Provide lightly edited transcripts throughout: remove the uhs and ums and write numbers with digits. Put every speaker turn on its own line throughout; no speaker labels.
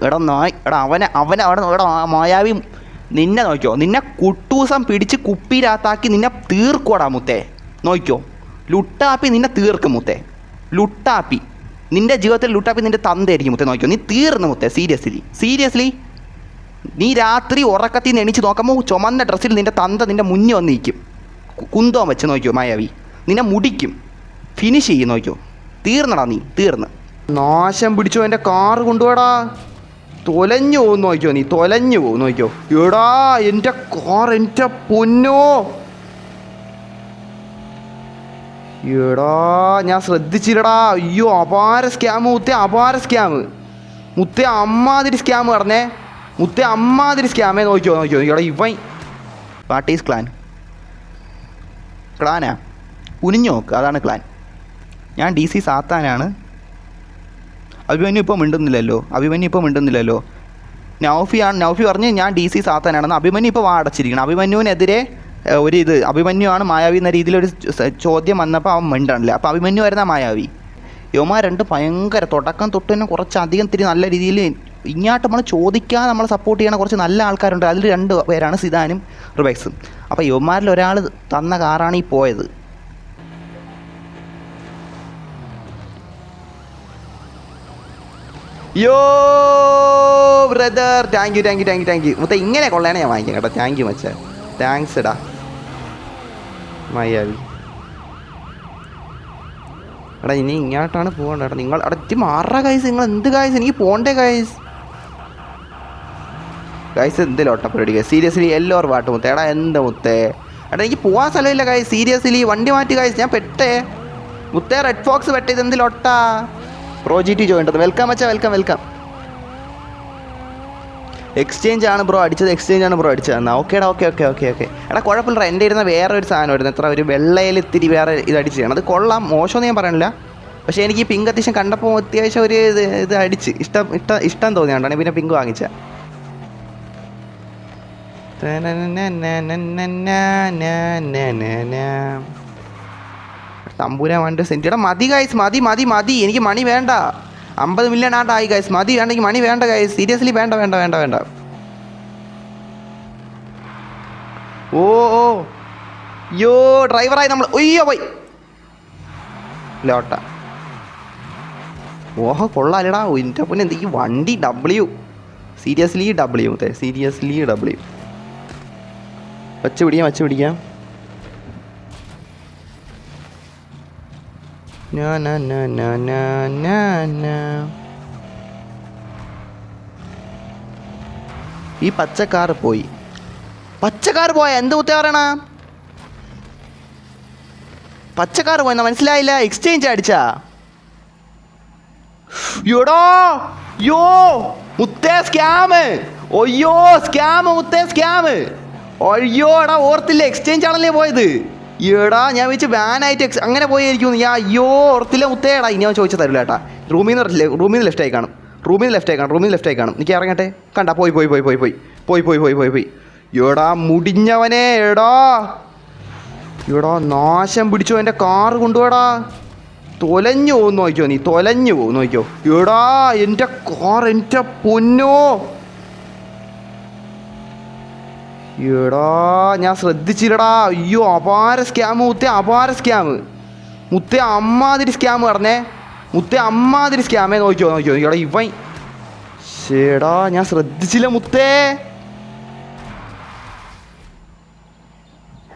എടാ നായ് എടാ അവനെ അവിടെ എടാ മായാവി നിന്നെ നോക്കിയോ, നിന്നെ കുട്ടൂസം പിടിച്ച് കുപ്പിയിലാത്താക്കി നിന്നെ തീർക്കോടാ മുത്തേ. നോക്കിയോ, ലുട്ടാപ്പി നിന്നെ തീർക്കും മുത്തേ. ലുട്ടാപ്പി നിൻ്റെ ജീവിതത്തിൽ ലുട്ടാപ്പി നിൻ്റെ തന്തയായിരിക്കും മുത്തേ. നോക്കിയോ, നീ തീർന്നു മുത്തേ. സീരിയസ്ലി നീ രാത്രി ഉറക്കത്തിൽ നിന്ന് എണീച്ച് നോക്കുമ്പോൾ ചുമന്ന ഡ്രസ്സിൽ നിൻ്റെ തന്ത നിൻ്റെ മുന്നിൽ വന്ന് നിൽക്കും, കുന്തോം വെച്ച്. നോക്കിയോ മായാവി, നിന്നെ മുടിക്കും, ഫിനിഷ് ചെയ്യും. നോക്കിയോ, തീർന്നടാ നീ, തീർന്ന്. നാശം പിടിച്ചോ, എൻ്റെ കാറ് കൊണ്ടുപോടാ. തൊലഞ്ഞു പോകും നോക്കിയോ, നീ തൊലഞ്ഞു പോകും നോക്കിയോ. എടാ എൻ്റെ കാർ, എൻ്റെ പൊന്നോ. എടാ ഞാൻ ശ്രദ്ധിച്ചില്ലടാ. അയ്യോ അപാര സ്കാം മുത്തേ, അപാര സ്കാം മുത്തേ. അമ്മാതിരി സ്കാം കടന്നേ മുത്തേ, അമ്മാതിരി സ്കാമേ. നോക്കിയോ എടാ ഇവൻ വാട്ട് ഈസ് ക്ലാനാ കുനിഞ്ഞു നോക്ക്, അതാണ് ക്ലാൻ. ഞാൻ DC സാത്താനാണ്. അഭിമന്യു ഇപ്പോൾ മിണ്ടുന്നില്ലല്ലോ. നൗഫി പറഞ്ഞ് ഞാൻ DC സാത്താനാണെന്ന്. അഭിമന്യു ഇപ്പോൾ അടച്ചിരിക്കണം. അഭിമന്യുവിനെതിരെ അഭിമന്യുവാണ് മായാവി എന്ന രീതിയിലൊരു ചോദ്യം വന്നപ്പോൾ അവൻ മിണ്ടണില്ല. അപ്പോൾ അഭിമന്യു വരുന്ന മായാവി. യുവമാർ രണ്ട് ഭയങ്കര തുടക്കം തൊട്ട് തന്നെ കുറച്ചധികം നല്ല രീതിയിൽ ഇങ്ങോട്ട് നമ്മൾ ചോദിക്കാതെ നമ്മൾ സപ്പോർട്ട് ചെയ്യണ കുറച്ച് നല്ല ആൾക്കാരുണ്ട്. അതിൽ 2 പേരാണ് സിദാനും റിബക്സും. അപ്പോൾ യുവമാരിൽ ഒരാൾ തന്ന കാറാണ് ഈ പോയത്. യോ ബ്രദർ, താങ്ക് യു മുത്തേ. ഇങ്ങനെ കൊള്ളാണ് ഞാൻ വാങ്ങിക്കാം കേട്ടോ. താങ്ക് യു മച്ചാ, താങ്ക്സ് എടാ മായാവി. എടാ ഇനി ഇങ്ങോട്ടാണ് പോകേണ്ടത്. എടാ നിങ്ങൾ അടച്ച് മാറാ ഗൈസ്. നിങ്ങൾ എന്ത് ഗൈസ്, എനിക്ക് പോകണ്ടേ ഗൈസ്. എന്തെങ്കിലും ഒട്ടപ്പരടി ഗൈസ്. സീരിയസ്ലി എല്ലാവരും പാട്ട് മുത്തേ. എടാ എന്താ മുത്തേ, എടാ എനിക്ക് പോകാൻ സ്ഥലമില്ല ഗൈസ്. സീരിയസ്ലി വണ്ടി മാറ്റി ഗൈസ്, ഞാൻ പെട്ടേ മുത്തേ. റെഡ് ഫോക്സ് പെട്ടേ, ഇത് എന്തെങ്കിലും ഒട്ടാ. Pro GT join. വെൽക്കം മച്ചാ, വെൽക്കം. എക്സ്ചേഞ്ച് ആണ് ബ്രോ അടിച്ചത്. എന്നാൽ ഓക്കേടാ, ഓക്കെ. എടാ കുഴപ്പമില്ല, എൻ്റെ ഇരുന്ന വേറെ ഒരു സാധനം വരുന്നത്. എത്ര ഒരു വെള്ളയിൽ ഇത്തിരി വേറെ ഇത് അടിച്ച് ചെയ്യണം. അത് കൊള്ളാം, മോശമെന്ന് ഞാൻ പറയണില്ല. പക്ഷേ എനിക്ക് ഈ പിങ്ക് അത്യാവശ്യം കണ്ടപ്പോൾ അത്യാവശ്യം ഒരു ഇത് അടിച്ച് ഇഷ്ടം തോന്നിയാണ്ടാണ് പിന്നെ പിങ്ക് വാങ്ങിച്ച. തമ്പൂരാ വണ്ടി സെൻറ്റിടാ. മതി ഗൈസ്, മതി. എനിക്ക് മണി വേണ്ട. 50 മില്യൺ ആയി ഗൈസ്. മതി, വേണ്ട എനിക്ക് മണി വേണ്ട ഗൈസ്. സീരിയസ്ലി വേണ്ട. ഓ യോ ഡ്രൈവറായി നമ്മൾ. ഒയ്യോ പോയി ലോട്ട. ഓഹോ കൊള്ളാലടാ. എൻ്റെ പിന്നെ എന്ത് ഈ വണ്ടി W. സീരിയസ്ലി W മുത്തേ, സീരിയസ്ലി W. വച്ച് പിടിക്കാം. ഈ പച്ചക്കാർ പോയ എന്ത് കുത്തി പറയണ? പച്ചക്കാർ പോയെന്നാ മനസ്സിലായില്ല. എക്സ്ചേഞ്ച് അടിച്ചാ. യോടോ യോ മുത്തേ സ്കാം. ഒയ്യോ സ്കാം മുത്തേ, സ്കാം. അയ്യോ എടാ ഓർത്തില്ല, എക്സ്ചേഞ്ച് ആണല്ലേ പോയത്. എടാ ഞാൻ വെച്ച് വാനായിട്ട് അങ്ങനെ പോയിരിക്കും. അയ്യോ ഓർത്തില്ല മുത്തേടാ. ഇനി ഞാൻ ചോദിച്ചാൽ തരില്ല ഏട്ടാ. റൂമിൽ നിന്ന് ലെഫ്റ്റ് ആയി കാണും. എനിക്ക് ഇറങ്ങട്ടെ. കണ്ട പോയി. എടാ മുടിഞ്ഞവനെ. എടാ നാശം പിടിച്ചോ, എൻ്റെ കാറ് കൊണ്ടുപോടാ. തൊലഞ്ഞു പോകും നോക്കിയോ, നീ തൊലഞ്ഞു പോകും നോക്കിയോ. എടാ എൻ്റെ കാർ, എൻ്റെ പൊന്നോ. എടാ ഞാൻ ശ്രദ്ധിച്ചില്ലടാ. അയ്യോ അപാര സ്കാം മുത്തേ, അമ്മാതിരി സ്കാം കടന്നേ മുത്തേ, അമ്മാതിരി സ്കാമേ. നോക്കിയോ എടാ ഇവൻ. ശേടാ ഞാൻ ശ്രദ്ധിച്ചില്ല മുത്തേ.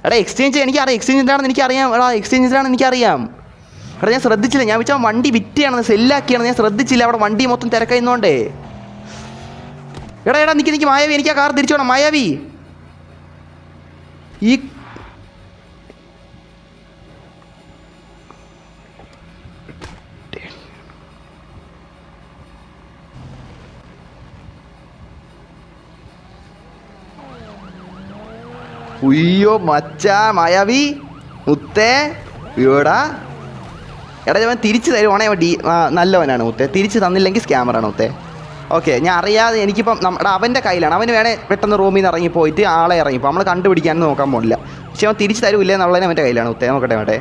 എടാ എക്സ്ചേഞ്ച് എനിക്കറിയാം. എക്സ്ചേഞ്ച് എന്താണെന്ന് എനിക്കറിയാം. എടാ ഞാൻ ശ്രദ്ധിച്ചില്ല. ഞാൻ വെച്ചാൽ വണ്ടി വിറ്റാണെന്ന്, സെല്ലാക്കിയാണെന്ന് ഞാൻ ശ്രദ്ധിച്ചില്ല. അവിടെ വണ്ടി മൊത്തം തിരക്കായിരുന്നോണ്ടേ. എടാ നിക്ക് മായാവി, എനിക്ക് ആ കാർ തിരിച്ചു വേണം മായാവി. ഈ ഉയ്യോ മച്ചാ മായാവി മുത്തേ. എടാ ഞാൻ തിരിച്ചു തരുവാണേ നല്ലവനാണ് മുത്തേ. തിരിച്ച് തന്നില്ലെങ്കിൽ സ്കാമറാണ് മുത്തേ. ഓക്കെ ഞാൻ അറിയാതെ എനിക്കിപ്പം അവൻ്റെ കയ്യിലാണ്. അവന് വേണേൽ പെട്ടെന്ന് റൂമിൽ നിന്ന് ഇറങ്ങിപ്പോയിട്ട് ആളെ ഇറങ്ങിപ്പോൾ നമ്മൾ കണ്ടുപിടിക്കാനൊന്നും നോക്കാൻ പോകില്ല. പക്ഷെ അവൻ തിരിച്ച് തരൂല്ലേ എന്നുള്ളതിന് അവൻ്റെ കയ്യിലാണ് മുത്തേ. നോക്കട്ടെ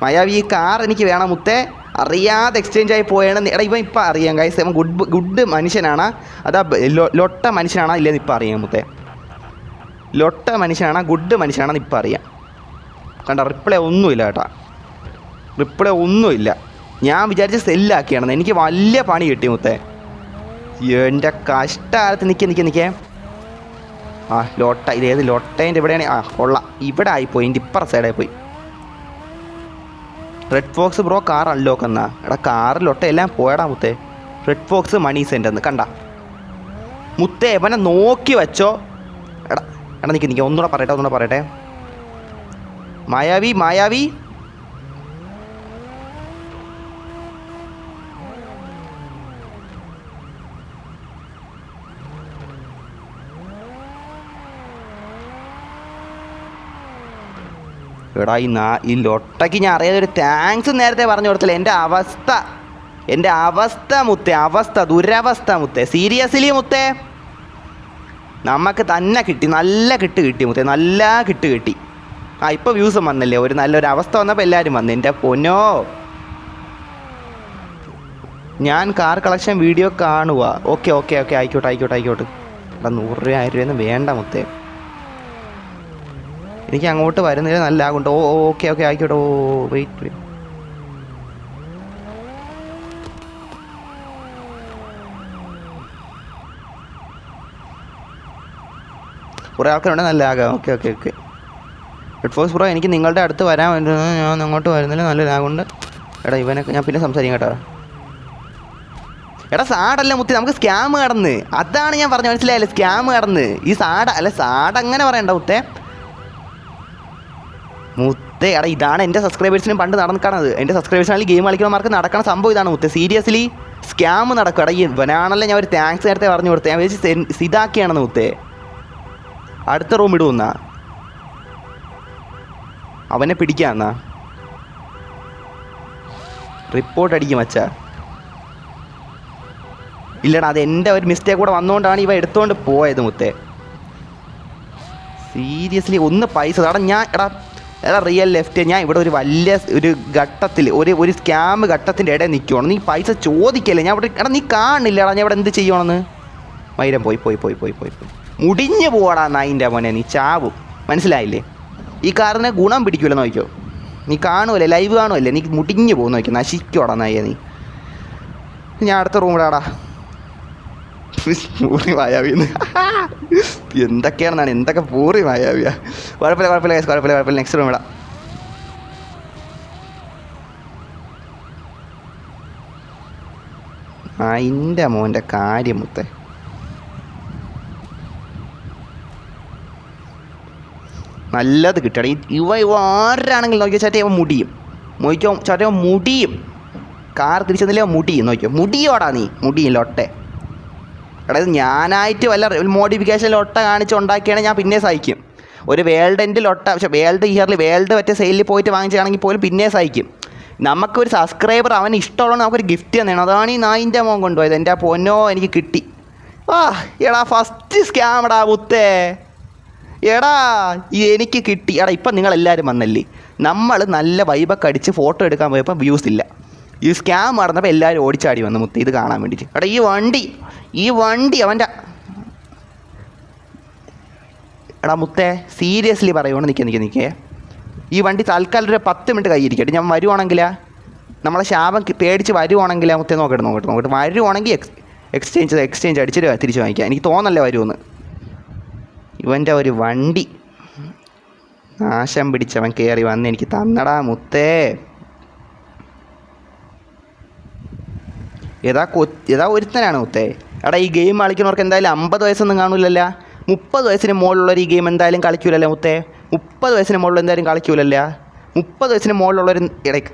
മായാവി, ഈ കാർ എനിക്ക് വേണം മുത്തേ. അറിയാതെ എക്സ്ചേഞ്ച് ആയി പോയാണ്. എടാ ഇവൻ ഇപ്പം അറിയാം ഗൈസ്, ഇവൻ ഗുഡ് മനുഷ്യനാണ് അതാ ലൊട്ട മനുഷ്യനാണോ ഇല്ലെന്ന് ഇപ്പം അറിയാം മുത്തേ. ലൊട്ട മനുഷ്യനാണ് ഗുഡ് മനുഷ്യനാണെന്ന് ഇപ്പം അറിയാം. കണ്ട റിപ്ലൈ ഒന്നുമില്ല കേട്ടോ, റിപ്ലൈ ഒന്നുമില്ല. ഞാൻ വിചാരിച്ച് സെല്ലാക്കിയാണെന്ന്. എനിക്ക് വലിയ പണി കിട്ടി മുത്തേ. എൻ്റെ കഷ്ടകാലത്ത് നിൽക്കേ. ആ ലോട്ട, ഇതേത് ലോട്ടേൻ്റെ ഇവിടെയാണ്? ആ കൊള്ളാം, ഇവിടെ ആയിപ്പോയി, എൻ്റെ ഇപ്പറ സൈഡായി പോയി. Red fox bro car unlock എന്നാ. എടാ കാറ് ലൊട്ട എല്ലാം പോയടാ മുത്തേ. റെഡ് ഫോക്സ് മണി സെൻ്റ് എന്ന് കണ്ട മുത്തേ. ഇവനെ നോക്കി വെച്ചോ. എടാ എടാ നിൽക്കി ഒന്നുകൂടെ പറയട്ടെ. മായാവി എടാ ഈ ലൊട്ടയ്ക്ക് ഞാൻ അറിയാതെ ഒരു താങ്ക്സ് നേരത്തെ പറഞ്ഞു കൊടുത്തില്ല. എൻ്റെ അവസ്ഥ മുത്തേ, ദുരവസ്ഥ മുത്തേ. സീരിയസ്ലി മുത്തേ, നമുക്ക് തന്നെ കിട്ടി, നല്ല കിട്ടി മുത്തേ, നല്ല കിട്ടി. ആ ഇപ്പോൾ വ്യൂസും വന്നല്ലേ, ഒരു നല്ലൊരു അവസ്ഥ വന്നപ്പോൾ എല്ലാവരും വന്നു. എൻ്റെ പൊന്നോ, ഞാൻ കാർ കളക്ഷൻ വീഡിയോ കാണുക. ഓക്കെ ആയിക്കോട്ടെ. എടാ 100 രൂപ 1000 രൂപയൊന്നും വേണ്ട മുത്തേ, എനിക്ക് അങ്ങോട്ട് വരുന്നില്ല, നല്ല ആകുണ്ട്. ഓക്കെ ആയിക്കോട്ടെ. വെയിറ്റ് കുറേ ആൾക്കാരുണ്ട്, നല്ല ആകാം. ഓക്കെ റെഡ് ഫോക്സ് ബ്രോ, എനിക്ക് നിങ്ങളുടെ അടുത്ത് വരാൻ വേണ്ടുന്നത്, ഞാൻ അങ്ങോട്ട് വരുന്നില്ല, നല്ല ലാഗുണ്ട്. എടാ ഇവനൊക്കെ ഞാൻ പിന്നെ സംസാരിക്കാം കേട്ടോ. എടാ സാഡല്ല മുത്തി, നമുക്ക് സ്കാം കടന്ന്, അതാണ് ഞാൻ പറഞ്ഞു, മനസ്സിലായല്ലേ? സ്കാം കടന്ന് ഈ സാഡ് അങ്ങനെ പറയണ്ട മുത്തേ. എടാ ഇതാണ് എൻ്റെ സബ്സ്ക്രൈബേഴ്സിനും പണ്ട് നടക്കുന്നത്. എൻ്റെ സബ്സ്ക്രൈബേഴ്സിനാണെങ്കിൽ ഗെയിം കളിക്കുന്നവർക്ക് നടക്കണ സംഭവം ഇതാണ് മുത്തേ. സീരിയസ്ലി സ്കാം നടക്കും. എടാ ഇവനാണല്ലോ ഞാൻ ഒരു താങ്ക്സ് നേരത്തെ പറഞ്ഞു കൊടുത്തേ. ഞാൻ വിചാരിച്ച് ഇതാക്കിയാണെന്ന് മുത്തേ. അടുത്ത റൂം ഇടുവന്നാ, അവനെ പിടിക്കാന്നാ, റിപ്പോർട്ട് അടിക്കും മച്ചാ. ഇല്ലടാ, അത് എൻ്റെ ഒരു മിസ്റ്റേക്ക് കൂടെ വന്നുകൊണ്ടാണ് ഇവ എടുത്തുകൊണ്ട് പോയത് മുത്തേ. സീരിയസ്ലി ഒന്ന് പൈസ എടാ റിയൽ ലെഫ്റ്റ്, ഞാൻ ഇവിടെ ഒരു വലിയ ഒരു ഘട്ടത്തിൽ ഒരു സ്കാം ഘട്ടത്തിൻ്റെ ഇടയിൽ നിൽക്കുവാണ്. നീ പൈസ ചോദിക്കല്ലേ? ഞാൻ ഇവിടെ നീ കാണില്ലടാ, ഞാൻ ഇവിടെ എന്ത് ചെയ്യണമെന്ന്. മൈരം പോയി മുടിഞ്ഞു പോവാടാ നായിൻ്റെ മോനെ, നീ ചാവും, മനസ്സിലായില്ലേ? ഈ കാറിന് ഗുണം പിടിക്കൂല നോക്കിയോ, നീ കാണുമല്ലേ, ലൈവ് കാണുമല്ലേ, നീ മുടിഞ്ഞു പോകുന്ന നോക്കിയോ, നശിക്കോടാ നായ നീ. ഞാൻ അടുത്ത റൂമിടാടാ. പൂറി മായാവിന്ന് എന്തൊക്കെയാണെന്നാണ്, എന്തൊക്കെ പൂറി മായാവിയാ. കുഴപ്പമില്ല. നെക്സ്റ്റ് റൂം ഇടാം. അതിൻ്റെ മോൻ്റെ കാര്യം മുത്തേ. നല്ലത് കിട്ടണം. ഇവ ആരാണെങ്കിലും നോക്കിയോ ചേട്ടാ, ഇവ മുടിയും കാർ തിരിച്ചെന്നില്ലേ മുടിയും നോക്കിയോ, മുടിയോടാ നീ, മുടിയും ലൊട്ടെ. അതായത് ഞാനായിട്ട് വല്ല മോഡിഫിക്കേഷൻ ലൊട്ട കാണിച്ച് ഉണ്ടാക്കിയാണ് ഞാൻ പിന്നെ സഹിക്കും. ഒരു വേൾഡിൻ്റെ ലൊട്ട, പക്ഷേ വേൾഡ് മറ്റേ സെയിലിൽ പോയിട്ട് വാങ്ങിച്ചാണെങ്കിൽ പോലും പിന്നെ സഹിക്കും. നമുക്കൊരു സബ്സ്ക്രൈബർ അവന് ഇഷ്ടമുള്ള നമുക്കൊരു ഗിഫ്റ്റ് തന്നെയാണ്, അതാണ് ഈ നായിൻ്റെ മോൻ കൊണ്ടുപോയത്. എൻ്റെ പൊന്നോ, എനിക്ക് കിട്ടി. എടാ ഫസ്റ്റ് സ്കാമടാ മുത്തേ. എടാ എനിക്ക് കിട്ടി. ഇപ്പം നിങ്ങളെല്ലാവരും വന്നല്ലേ, നമ്മൾ നല്ല വൈബൊക്കെ അടിച്ച് ഫോട്ടോ എടുക്കാൻ പോയപ്പോൾ വ്യൂസ് ഇല്ല. ഈ സ്കാം നടന്നപ്പോൾ എല്ലാവരും ഓടിച്ചാടി വന്നു മുത്തേ ഇത് കാണാൻ വേണ്ടിയിട്ട്. എടാ ഈ വണ്ടി അവൻ്റെ എടാ മുത്തേ, സീരിയസ്ലി പറയുകൊണ്ട് നിൽക്കേ. ഈ വണ്ടി തൽക്കാലം ഒരു 10 മിനിറ്റ് കയ്യിരിക്കട്ടെ. ഞാൻ വരുവാണെങ്കിലാ, നമ്മളെ ശാപം പേടിച്ച് വരുവാണെങ്കിലാ മുത്തേ. നോക്കട്ടെ വരുവാണെങ്കിൽ എക്സ്ചേഞ്ച് അടിച്ചിട്ട് തിരിച്ച് വാങ്ങിക്കാം. എനിക്ക് തോന്നല്ലേ വരുമെന്ന്. ഇവൻ്റെ ഒരു വണ്ടി നാശം പിടിച്ചവൻ കയറി വന്ന് എനിക്ക് തന്നടാ മുത്തേ. ഏതാ ഒരുത്തനാണ് മുത്തേ. എടാ ഈ ഗെയിം കളിക്കുന്നവർക്ക് എന്തായാലും 50 വയസ്സൊന്നും കാണില്ലല്ലോ. 30 വയസ്സിന് മുകളിലുള്ളവർ ഈ ഗെയിം എന്തായാലും കളിക്കൂലല്ലേ മുത്തേ. 30 വയസ്സിന് മുകളിൽ എന്തായാലും കളിക്കൂലല്ലേ. 30 വയസ്സിന് മുകളിലുള്ളൊരു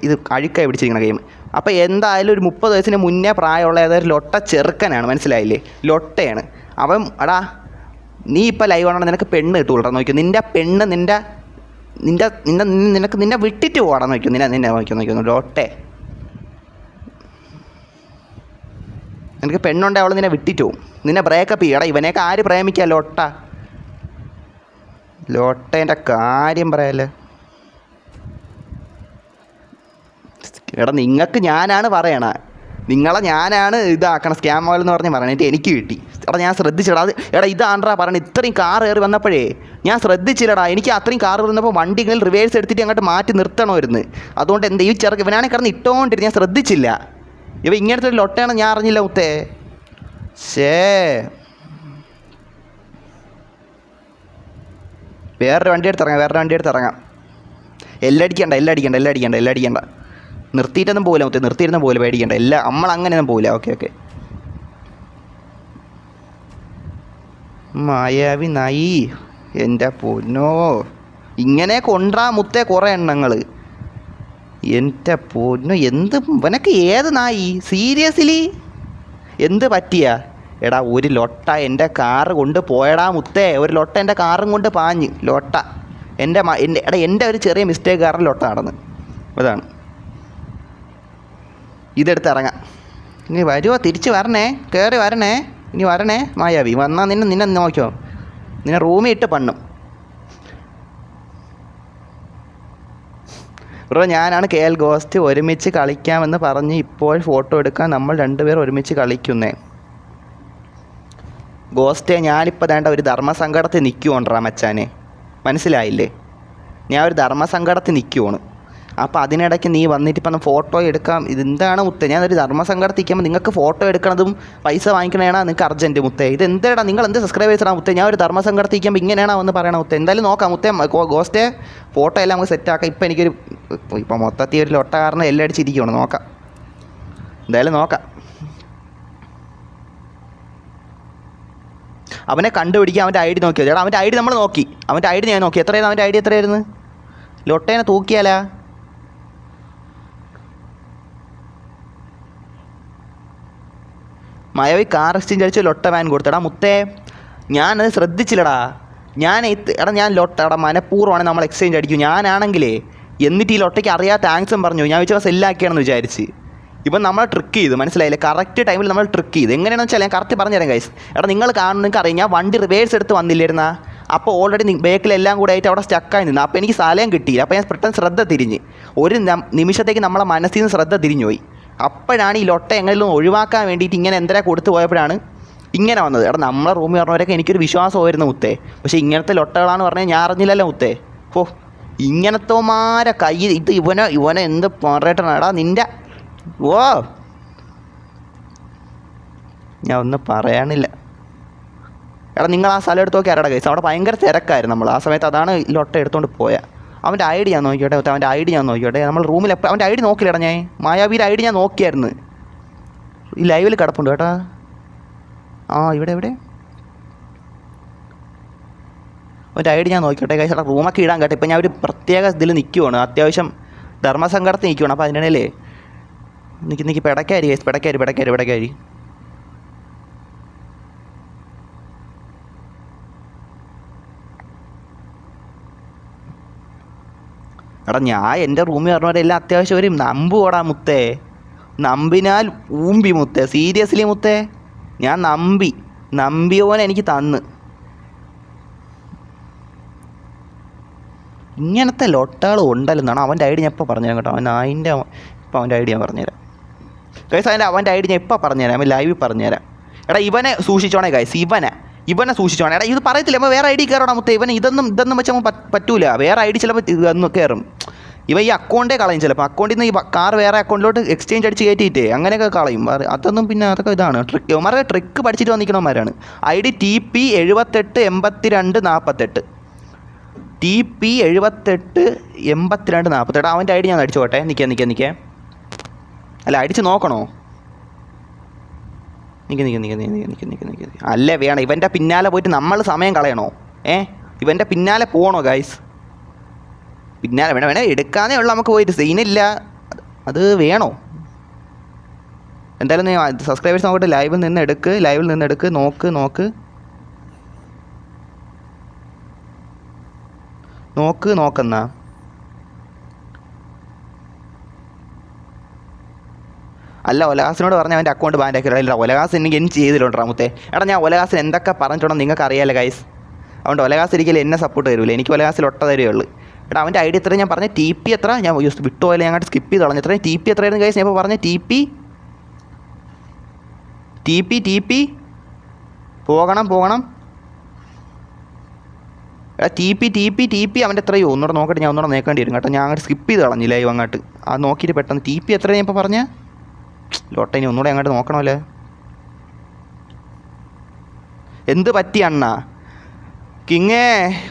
ഇത് അഴുക്കായി പിടിച്ചിരിക്കുന്ന ഗെയിം. അപ്പോൾ എന്തായാലും ഒരു 30 വയസ്സിന് മുന്നേ പ്രായമുള്ള ഏതൊരു ലൊട്ട ചെറുക്കനാണ്, മനസ്സിലായില്ലേ? ലൊട്ടയാണ് അവൻ. എടാ നീ ഇപ്പം ലൈവ് ആണെങ്കിൽ നിനക്ക് പെണ്ണ് കിട്ടൂടാ നോക്കിയോ. നിൻ്റെ പെണ്ണ് നിന്നെ വിട്ടിട്ട് പോകാൻ നോക്കിയോ. നിന്നെ നോക്കിയോ ലൊട്ടെ. നിനക്ക് പെണ്ണുണ്ടെ അവൾ നിന്നെ വിട്ടിട്ട് പോവും, നിന്നെ ബ്രേക്കപ്പ് ചെയ്യടാ. ഇവനെയൊക്കെ ആര് പ്രേമിക്കുക? ലൊട്ടേൻ്റെ കാര്യം പറയാല്ലേ. എടാ നിങ്ങൾക്ക് ഞാനാണ് പറയണ, നിങ്ങളെ ഞാനാണ് ഇതാക്കണം സ്കാം ഓയിൽ എന്ന് പറഞ്ഞ് പറയണേ. എനിക്ക് കിട്ടി. എടാ ഞാൻ ശ്രദ്ധിച്ചിടാ. എടാ ഇതാണ്ടാ പറയണ, ഇത്രയും കാർ കയറി വന്നപ്പോഴേ ഞാൻ ശ്രദ്ധിച്ചില്ലടാ. എനിക്ക് അത്രയും കാർ വന്നപ്പോൾ വണ്ടികളിൽ റിവേഴ്സ് എടുത്തിട്ട് അങ്ങോട്ട് മാറ്റി നിർത്തണമായിരുന്നു. അതുകൊണ്ട് എന്താ ഈ ചെറുക്ക് ഇവനാണെങ്കിൽ കിടന്ന് ഇട്ടോണ്ടിട്ട് ഞാൻ ശ്രദ്ധിച്ചില്ല. ഇവ ഇങ്ങനത്തെ ഒരു ലൊട്ടയാണ് ഞാൻ അറിഞ്ഞില്ല മുത്തേ. വേറൊരു വണ്ടി എടുത്ത് ഇറങ്ങാം. എല്ലാം അടിക്കണ്ട. നിർത്തിയിട്ടൊന്നും പോകില്ല മുത്തേ, നിർത്തിയിരുന്നും പോകില്ല, പേടിക്കണ്ട. എല്ലാം നമ്മളങ്ങനെയൊന്നും പോകില്ല. ഓക്കെ. മായാവി നായി, എൻ്റെ പൊന്നോ, ഇങ്ങനെ കൊണ്ടാ മുത്തേ കുറേ എണ്ണങ്ങൾ. എൻ്റെ പൊന്നോ, എന്ത് ഇവനൊക്കെ ഏത് നായി? സീരിയസ്ലി എന്ത് പറ്റിയ? എടാ ഒരു ലൊട്ട എൻ്റെ കാറ് കൊണ്ട് പോയടാ മുത്തേ. ഒരു ലൊട്ട എൻ്റെ കാറും കൊണ്ട് പാഞ്ഞ് ലൊട്ട. എൻ്റെ ഒരു ചെറിയ മിസ്റ്റേക്ക് കാരണം ലൊട്ട നടന്ന്. അതാണ്. ഇതെടുത്ത് ഇറങ്ങാം. ഇനി വരുമോ? തിരിച്ച് വരണേ, കയറി വരണേ. ഇനി വരണേ മായാവി. വന്നാൽ നിന്നെ നോക്കിയോ, നിന്നെ റൂമിൽ ഇട്ട് പണ്ണും. ബ്രോ ഞാനാണ് KL ഗോസ്റ്റ്. ഒരുമിച്ച് കളിക്കാമെന്ന് പറഞ്ഞ് ഇപ്പോൾ ഫോട്ടോ എടുക്കാൻ നമ്മൾ രണ്ടുപേർ ഒരുമിച്ച് കളിക്കുന്നേ. ഗോസ്റ്റേ ഞാനിപ്പോൾ വേണ്ട ഒരു ധർമ്മസങ്കടത്തിൽ നിൽക്കുകൊണ്ടാ മച്ചാനെ, മനസ്സിലായില്ലേ? ഞാൻ ഒരു ധർമ്മസങ്കടത്തിൽ നിൽക്കുവാണ്. അപ്പോൾ അതിനിടയ്ക്ക് നീ വന്നിട്ട് ഇപ്പം ഫോട്ടോ എടുക്കാം. ഇതെന്താണ് മുത്തേ? ഞാനൊരു ധർമ്മസങ്കടത്തിൽ നിൽക്കുമ്പോൾ നിങ്ങൾക്ക് ഫോട്ടോ എടുക്കണതും പൈസ വാങ്ങിക്കണേണ നിങ്ങൾക്ക് അർജൻറ്റ് മുത്തേ. ഇത് എന്താടാ, നിങ്ങൾ എന്ത് സബ്സ്ക്രൈബേഴ്സാണ് മുത്തേ? ഞാൻ ഒരു ധർമ്മസങ്കടത്തിൽ നിൽക്കുമ്പോൾ ഇങ്ങനെയാണോ എന്ന് പറയണ മുത്തേ? എന്തായാലും നോക്കാം മുത്തേ. ഗോസ്റ്റേ ഫോട്ടോ എല്ലാം നമുക്ക് സെറ്റാക്കാം. ഇപ്പം മൊത്തത്തിൽ ഒരു ലൊട്ട കാരണം എല്ലാം അടിച്ചിരിക്കുകയാണ്. നോക്കാം, എന്തായാലും നോക്കാം. അവനെ കണ്ടുപിടിക്കുക. അവൻ്റെ ID നോക്കിയോ? ചേട്ടാ അവൻ്റെ ID നമ്മൾ നോക്കി. അവൻ്റെ ID ഞാൻ നോക്കി. അവൻ്റെ ID എത്രയായിരുന്നു? ലൊട്ടേനെ തൂക്കിയാലാ? മായാവി കാർ എക്സ്ചേഞ്ച് അടിച്ച് ലൊട്ട വാൻ കൊടുത്തടാ മുത്തേ. ഞാനത് ശ്രദ്ധിച്ചില്ലടാ. ഞാൻ ലൊട്ടടാ മനഃപൂർവ്വമാണ് നമ്മൾ എക്സ്ചേഞ്ച് അടിക്കും. ഞാനാണെങ്കിലേ എന്നിട്ട് ഈ ലൊട്ടയ്ക്ക് അറിയാത്ത താങ്ക്സും പറഞ്ഞു. ഞാൻ വെച്ചാൽ സെല്ലാക്കിയാണെന്ന് വിചാരിച്ച്. ഇപ്പം നമ്മൾ ട്രിക്ക് ചെയ്തു, മനസ്സിലായില്ലേ? കറക്റ്റ് ടൈമിൽ നമ്മൾ ട്രിക്ക് ചെയ്തു. എങ്ങനെയാണെന്ന് വെച്ചാൽ ഞാൻ കറക്റ്റ് പറഞ്ഞുതരാം ഗൈസ്. നിങ്ങൾ നിങ്ങൾക്ക് അറിയാം, ഞാൻ വണ്ടി റിവേഴ്സ് എടുത്ത് വന്നില്ലായിരുന്നാ? അപ്പോൾ ഓൾറെഡി ബേക്കിലെല്ലാം കൂടെ ആയിട്ട് അവിടെ സ്റ്റക്കായി നിന്ന്. അപ്പോൾ എനിക്ക് സ്ഥലം കിട്ടിയില്ല. അപ്പോൾ ഞാൻ പെട്ടെന്ന് ശ്രദ്ധ തിരിഞ്ഞ് ഒരു നിമിഷത്തേക്ക് നമ്മളെ മനസ്സിൽ നിന്ന് ശ്രദ്ധ തിരിഞ്ഞു പോയി. അപ്പോഴാണ് ഈ ലൊട്ട എങ്ങനെയും ഒഴിവാക്കാൻ വേണ്ടിയിട്ട് ഇങ്ങനെ എന്തിനാ കൊടുത്തു പോയപ്പോഴാണ് ഇങ്ങനെ വന്നത്. നമ്മളെ റൂമിൽ പറഞ്ഞവരൊക്കെ എനിക്കൊരു വിശ്വാസമായിരുന്നു മുത്തേ. പക്ഷേ ഇങ്ങനത്തെ ലൊട്ടകളാണെന്ന് പറഞ്ഞാൽ ഞാൻ അറിഞ്ഞില്ലല്ലോ മുത്തേ. ഇങ്ങനത്തെമാരെ കൈ ഇത് ഇവനെ എന്ത് പറയട്ടാ നിൻ്റെ. ഞാൻ ഒന്നും പറയാനില്ല. നിങ്ങൾ ആ സ്ഥലം എടുത്ത് നോക്കി ആരാടാ ഗൈസ്? അവിടെ ഭയങ്കര തിരക്കായിരുന്നു നമ്മൾ ആ സമയത്ത്. അതാണ് ലൊട്ട എടുത്തുകൊണ്ട് പോയാൽ. അവൻ്റെ ID ഞാൻ നോക്കിയോട്ടെ. അവൻ്റെ ID ഞാൻ നോക്കിയോട്ടെ. നമ്മൾ റൂമിൽ എപ്പോൾ അവൻ്റെ ID നോക്കില്ലടാ ഞാൻ. മായാവിയുടെ ID ഞാൻ നോക്കിയായിരുന്നു. ഈ ലൈവിൽ കിടപ്പുണ്ട് കേട്ടാ. ഇവിടെ അവൻ്റെ ID ഞാൻ നോക്കിയോട്ടെ ഗൈസ്. അവിടെ റൂമൊക്കെ ഇടാൻ കേട്ടോ. ഇപ്പം ഞാൻ ഒരു പ്രത്യേക ഇതിൽ നിൽക്കുവാണ്, അത്യാവശ്യം ധർമ്മസങ്കടത്തിൽ നിൽക്കുവാണ്. അപ്പോൾ അതിനിടയിലേ നിൽക്കി പെടക്കാരി ഗൈസ്, പെടക്കാരി. ഞാൻ എൻ്റെ റൂമിൽ പറഞ്ഞവരെല്ലാം അത്യാവശ്യം ഒരു നമ്പ് ഓടാ മുത്തേ. നമ്പിനാൽ ഊമ്പി മുത്തേ. സീരിയസ്ലി മുത്തേ, ഞാൻ നമ്പിയോനെ എനിക്ക് തന്ന്. ഇങ്ങനത്തെ ലൊട്ടകൾ ഉണ്ടല്ലെന്നാണ്. അവൻ്റെ ID ഞാൻ ഇപ്പോൾ പറഞ്ഞുതരാം കേട്ടോ. അവൻ്റെ ID ഞാൻ പറഞ്ഞുതരാം ഗൈസ്. അവൻ്റെ ID ഞാൻ ഇപ്പോൾ പറഞ്ഞുതരാം. അവൻ ലൈവിൽ പറഞ്ഞുതരാം. ഇവനെ സൂക്ഷിച്ചോണേ ഗൈസ്. ഇവനെ സൂക്ഷിച്ചോണേ. ഇത് പറയത്തില്ല. അപ്പോൾ വേറെ ID കയറണം മുത്തേ. ഇതൊന്നും വെച്ചാൽ പറ്റൂല. വേറെ ID ചിലപ്പോൾ ഇതൊന്നും കയറും. ഈ അക്കൗണ്ടേ കളയും ചിലപ്പോൾ. അക്കൗണ്ടിൽ നിന്ന് ഈ കാർ വേറെ അക്കൗണ്ടിലോട്ട് എക്സ്ചേഞ്ച് അടിച്ച് കയറ്റിയിട്ടേ അങ്ങനെയൊക്കെ കളയും. അതൊക്കെ ഇതാണ് ട്രിക്ക്. ഇവന്മാരുടെ ട്രിക്ക് പഠിച്ചിട്ട് വന്നിരിക്കണമാരാണ്. ID TP 788248 TP 788248. അവൻ്റെ ID ഞാൻ അടിച്ചോട്ടെ. നിൽക്കേ. അല്ല അടിച്ച് നോക്കണോ? നിൽക്ക്. അല്ലേ വേണം. ഇവൻ്റെ പിന്നാലെ പോയിട്ട് നമ്മൾ സമയം കളയണോ? ഇവൻ്റെ പിന്നാലെ പോകണോ ഗൈസ്? പിന്നാലെ വേണേ എടുക്കാനേ ഉള്ളൂ. നമുക്ക് പോയിട്ട് സീനില്ല. അത് വേണോ? എന്തായാലും നീ സബ്സ്ക്രൈബേഴ്സ് നോക്കട്ടെ. ലൈവിൽ നിന്ന് എടുക്ക്. നോക്കെന്നാ. അല്ല ഒലകാസിനോട് പറഞ്ഞാൽ അവൻ്റെ അക്കൗണ്ട് ബാൻഡ് ആക്കിയില്ല. ഒലകാസ് എനിക്ക് ചെയ്തിട്ടുണ്ടാ മുത്തേ. ഞാൻ ഒലകാസിന് എന്തൊക്കെ പറഞ്ഞിട്ടുണ്ടോ നിങ്ങൾക്ക് അറിയാമല്ലോ ഗൈസ്. അതുകൊണ്ട് ഒലകാസ് ഒരിക്കലും എന്നെ സപ്പോർട്ട് തരില്ല. എനിക്ക് ഒലകാസിൽ ഒട്ട തരുള്ളൂ. എടാ അവൻ്റെ ഐ ഡി എത്ര ഞാൻ പറഞ്ഞ ടി പി എത്ര ഞാൻ വിട്ടുപോയാലും ഞങ്ങൾ സ്കിപ്പ് ചെയ്ത് കളഞ്ഞു. എത്രയും ടി പി എത്രയായിരുന്നു ഗൈസ്? ഞാൻ ഇപ്പോൾ പറഞ്ഞ ടി പി പോകണം. എടാ ടി പി അവൻ്റെ എത്രയോ ഒന്നുകൂടെ നോക്കട്ടെ. ഞാൻ ഒന്നുകൂടെ നോക്കേണ്ടി വരും കേട്ടോ. ഞാൻ അങ്ങോട്ട് സ്കിപ്പ് ചെയ്ത് കളഞ്ഞില്ല അങ്ങോട്ട്. അത് നോക്കിയിട്ട് പെട്ടെന്ന് ടി പി എത്ര ഞാൻ ഇപ്പോൾ പറഞ്ഞ ലോട്ട ഇനി ഒന്നുകൂടെ അങ്ങോട്ട് നോക്കണമല്ലേ. എന്ത് പറ്റി അണ്ണാ കിങ്ങേ?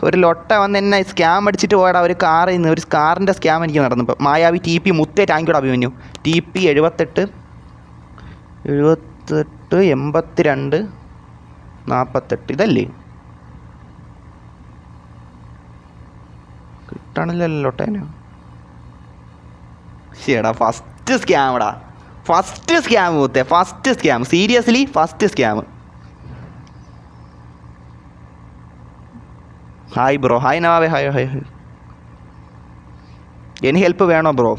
ഒരു ലൊട്ട വന്ന് എന്നെ സ്കാം അടിച്ചിട്ട് പോയടാ. ഒരു കാറിൽ നിന്ന് ഒരു കാറിൻ്റെ സ്കാം എനിക്ക് നടന്നു. ഇപ്പം മായാവി ടി പി മുത്തേ ടാങ്കിയോട് അഭിമന്യു ടി പി 78 82 48 ഇതല്ലേ കിട്ടണില്ലല്ലോ ലൊട്ടേനോ. ശരിടാ ഫസ്റ്റ് സ്കാമടാ. ഫസ്റ്റ് സ്കാം മുത്തേ. First scam. Seriously first scam. Hi bro. Hi നവാവേ. Hi hi hi. എനിക്ക് ഹെൽപ്പ് വേണോ ബ്രോ?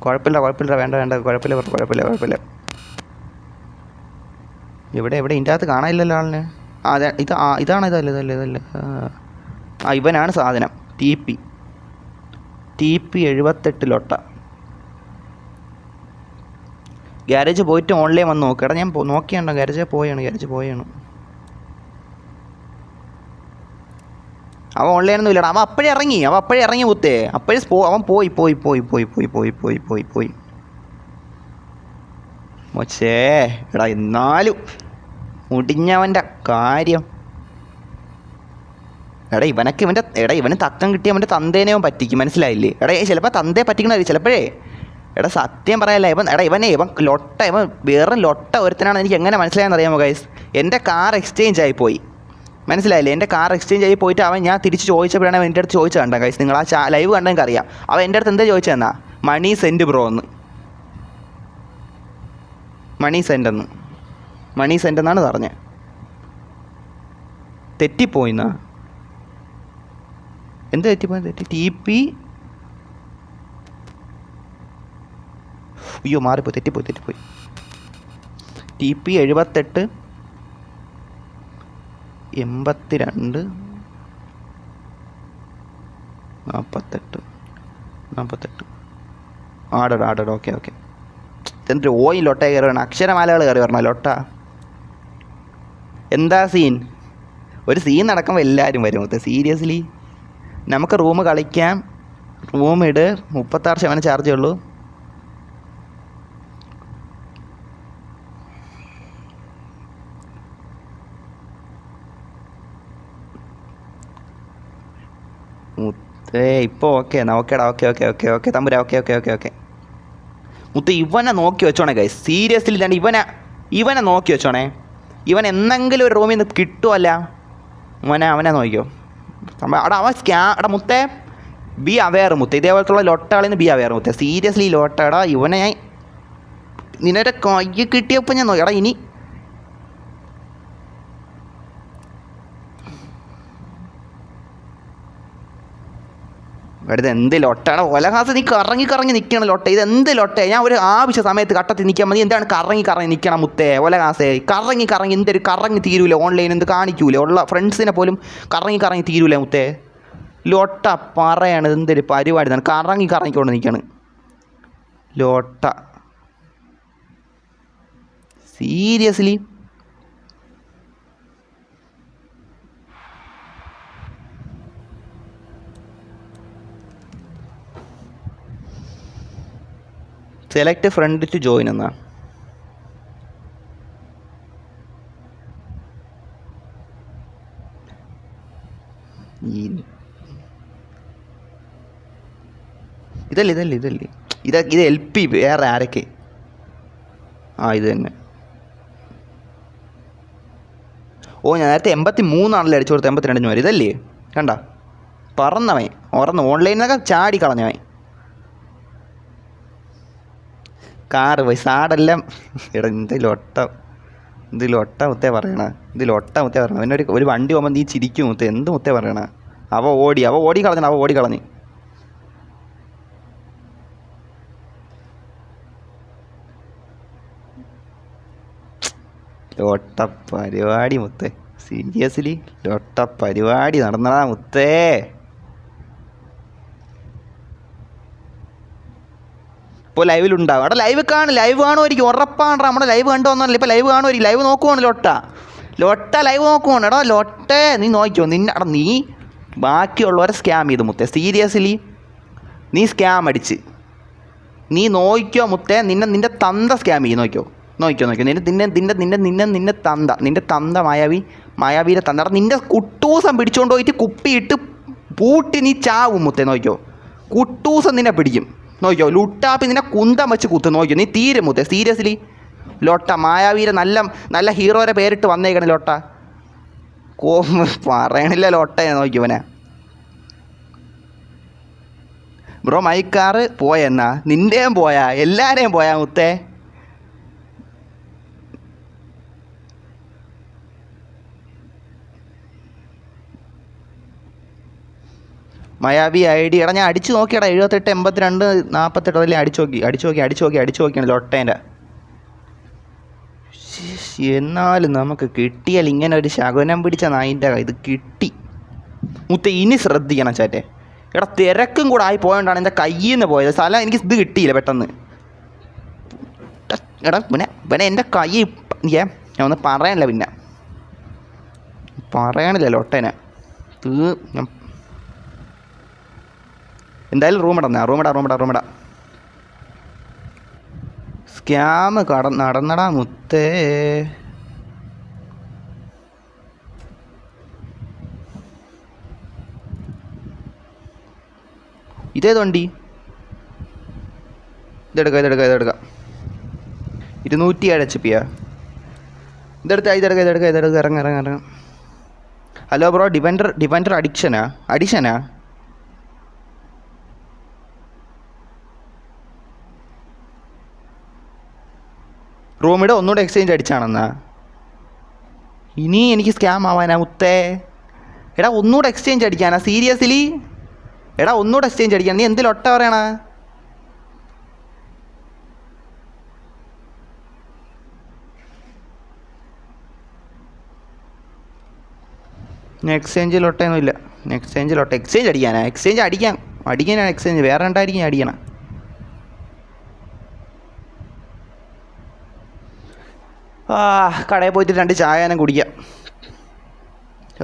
കുഴപ്പമില്ല വേണ്ട കുഴപ്പമില്ല. എവിടെ ഇതിൻ്റെ അകത്ത് കാണാനില്ലല്ലോ ആളിനെ. അതെ ഇതാണ് ഇതല്ലേ. ഇവനാണ് സാധനം. T P 78 ലൊട്ട. ഗ്യാരേജ് പോയിട്ട് ഓൺലൈൻ വന്ന് നോക്കുക. എടാ ഞാൻ നോക്കിയാണ്ടോ ഗ്യാരേജ് പോയാണ്. അവൻ ഓൺലൈനൊന്നും ഇല്ലടാ. അവൻ അപ്പോഴേ ഇറങ്ങി മുത്തേ. അപ്പോഴേ അവൻ പോയി. മോച്ചേ എടാ എന്നാലും മുടിഞ്ഞവൻ്റെ കാര്യം. ഇവന് തക്കം കിട്ടിയ അവൻ്റെ തന്തേനെ അവൻ പറ്റിക്കും. മനസ്സിലായില്ലേ? ചിലപ്പോൾ തന്തയെ പറ്റിക്കണമായിരിക്കും ചിലപ്പോഴേ. സത്യം പറയല്ല ഇവൻ വേറെ ലൊട്ട ഒരുത്തനാണ്. എനിക്ക് എങ്ങനെ മനസ്സിലായെന്ന് അറിയാമോ ഗൈസ്? എൻ്റെ കാർ എക്സ്ചേഞ്ച് ആയിപ്പോയി. മനസ്സിലായില്ലേ? എൻ്റെ കാർ എക്സ്ചേഞ്ച് ആയി പോയിട്ട് അവൻ ഞാൻ തിരിച്ച് ചോദിച്ചപ്പോഴാണ് അവൻ എൻ്റെ അടുത്ത് ചോദിച്ചത് കണ്ടാ ഗൈസ്. നിങ്ങൾ ആ ലൈവ് കണ്ടെങ്കിൽ അറിയാം. അവൻ എൻ്റെ അടുത്ത് എന്താ ചോദിച്ചതെന്നാ മണി സെൻഡ് ബ്രോ എന്ന്. മണി സെൻഡ് എന്നാണ് പറഞ്ഞത്. തെറ്റിപ്പോയിന്നാ. എന്ത് തെറ്റി? ടി പി അയ്യോ മാറിപ്പോയി. തെറ്റിപ്പോയി. ടി പി 78 82 48 ആടോ. ഓക്കെ. എന്തൊരു ഓയിൽ ലൊട്ട കയറി വരണം. അക്ഷരമാലകൾ കയറി വരണം ലൊട്ട. എന്താ സീൻ? ഒരു സീൻ നടക്കുമ്പോൾ എല്ലാവരും വരും. സീരിയസ്ലി നമുക്ക് റൂം കളിക്കാം. റൂം ഇട്. 36% ചാർജേ ഉള്ളൂ. ഇപ്പോൾ ഓക്കെ എന്നാ. ഓക്കേടാ. ഓക്കെ തമ്പുരാ. ഓക്കെ മുത്ത് ഇവനെ നോക്കി വെച്ചോണേ ഗൈസ്. സീരിയസ്ലി ഞാൻ ഇവനെ നോക്കി വെച്ചോണേ. ഇവൻ എന്തെങ്കിലും ഒരു റൂമിൽ നിന്ന് കിട്ടുമല്ല അവനെ നോക്കിയോ. അവൻ മുത്തേ ബി അവെയർ മുത്തേ. ഇതേപോലത്തുള്ള ലൊട്ടകളിൽ നിന്ന് ബി അവെയർ മുത്തേ. സീരിയസ്ലി ലൊട്ടടാ. ഇവനെ ഞാൻ നിന്നെ കൈ കിട്ടിയപ്പോൾ ഞാൻ നോക്കിയടാ. ഇനി ഇത് എന്ത് ലൊട്ടാണ് ഒലഹാസ്? നീ കറങ്ങി നിൽക്കണം ലൊട്ട. ഇത് എന്ത് ലൊട്ടേ? ഞാൻ ഒരു ആവശ്യ സമയത്ത് കട്ടത്തിൽ നിൽക്കാൻ മതി. എന്താണ് കറങ്ങി നിൽക്കണം മുത്തേ ഒലഹാസേ? കറങ്ങി എന്തൊരു കറങ്ങി തീരൂല. ഓൺലൈൻ എന്ത് കാണിക്കൂല? ഉള്ള ഫ്രണ്ട്സിനെ പോലും കറങ്ങി തീരൂല മുത്തേ. ലൊട്ട പറയാണ് എന്തൊരു പരിപാടി തന്നെ. കറങ്ങിക്കൊണ്ട് നിൽക്കുകയാണ് ലൊട്ട. Seriously select friend to join എന്നാ. ഇതല്ലേ ഇത് LP വേറെ ആരൊക്കെ? ഇത് തന്നെ. ഞാൻ നേരത്തെ 83 അടിച്ചു കൊടുത്ത് 82 വരെ. ഇതല്ലേ കണ്ട പറന്നവൻ ഓൺലൈനിൽ ചാടി കളഞ്ഞവൻ. കാറ് പോയി സാടെല്ലാം. ഇതിൽ ഒട്ട മുത്തേ പറയണ. അവനൊരു വണ്ടി പോകുമ്പോൾ നീ ചിരിക്കും മുത്തേ. എന്ത് മുത്തേ പറയണ? അവ ഓടി കളഞ്ഞു. ഒട്ട പരിപാടി മുത്തേ. സീരിയസ്ലി ലൊട്ട പരിപാടി നടന്നടാ മുത്തേ. ഇപ്പോൾ ലൈവിലുണ്ടാവും. അവിടെ ലൈവ് കാണുമായിരിക്കും, ഉറപ്പാണ്. നമ്മുടെ ലൈവ് കണ്ടു വന്നല്ലോ. ഇപ്പോൾ ലൈവ് കാണുമായിരിക്കും. ലൈവ് നോക്കുവാണ് ലൊട്ട ലൈവ് നോക്കുവാണ്. എടാ ലൊട്ടേ നീ നോക്കിയോ. നീ ബാക്കിയുള്ളവരെ സ്കാം ചെയ്തു മുത്തേ. സീരിയസ്ലി നീ സ്കാം അടിച്ച് നീ നോക്കിയോ മുത്തേ. നിന്റെ തന്ത സ്കാം ചെയ്യും. നോക്കിയോ. നിന്റെ തന്ത മായാവിയുടെ തന്ത. നിന്റെ കുട്ടൂസം പിടിച്ചുകൊണ്ട് പോയിട്ട് കുപ്പിയിട്ട് പൂട്ടി നീ ചാവും മുത്തേ. നോക്കിയോ. കുട്ടൂസം നിന്നെ പിടിക്കും. നോക്കിയോ. ലുട്ടാപ്പി നിന്നെ കുന്തം വെച്ച് കുത്തും. നോക്കിയോ. നീ തീരും മുത്തേ. സീരിയസ്ലി ലൊട്ട മായാവീരെ നല്ല ഹീറോരെ പേരിട്ട് വന്നേക്കണം ലൊട്ട. പറയണില്ല ലൊട്ടേ. നോക്കിയോനെ ബ്രോ. മൈക്കാറ് പോയെന്നാ? നിൻ്റെയും പോയാ? എല്ലാവരെയും പോയാ മുത്തേ? മായാവി ID എടാ ഞാൻ അടിച്ചു നോക്കിയടാ. 78 82 48 അതിൽ അടിച്ചു നോക്കിയാണ് ലൊട്ടേൻ്റെ. എന്നാലും നമുക്ക് കിട്ടിയാൽ ഇങ്ങനെ ഒരു ശകുനം പിടിച്ച നായിൻ്റെ ഇത് കിട്ടി മുത്തേ. ഇനി ശ്രദ്ധിക്കണം ചാറ്റെ. എടാ തിരക്കും കൂടെ ആയി പോയോണ്ടാണ് എൻ്റെ കയ്യിൽ നിന്ന് പോയത്. സ്ഥലം എനിക്ക് ഇത് കിട്ടിയില്ല പെട്ടെന്ന്. എടാ പിന്നെ എൻ്റെ കൈ ഞാൻ ഒന്ന് പറയാനില്ല. പറയണില്ല ലൊട്ടേനെ. ഞാൻ എന്തായാലും റൂമിടാ. സ്കാം നടന്നടാ മുത്തേ. ഇതേതോണ്ടി ഇതെടുക്കാം 207 HP. ഇതെടുക്ക. ഇറങ്ങ. Hello bro. ഡിഫൻഡർ അഡിഷനാ? റൂമിടെ ഒന്നുകൂടെ എക്സ്ചേഞ്ച് അടിച്ചാണെന്നാ? ഇനി എനിക്ക് സ്കാം ആവാനാ മുത്തേ. എടാ ഒന്നുകൂടെ എക്സ്ചേഞ്ച് അടിക്കാനാ? സീരിയസ്ലി എടാ ഒന്നുകൂടെ എക്സ്ചേഞ്ച് അടിക്കാൻ? നീ എന്തിൽ ഒട്ട പറയണ? എക്സ്ചേഞ്ചിലൊട്ടൊന്നും ഇല്ല. എക്സ്ചേഞ്ച് അടിക്കാനാ? അടിക്കാനാണ് എക്സ്ചേഞ്ച്. വേറെ ഉണ്ടായിരിക്കും അടിക്കണം. കടയിൽ പോയിട്ട് 2 ചായ കുടിക്കാം.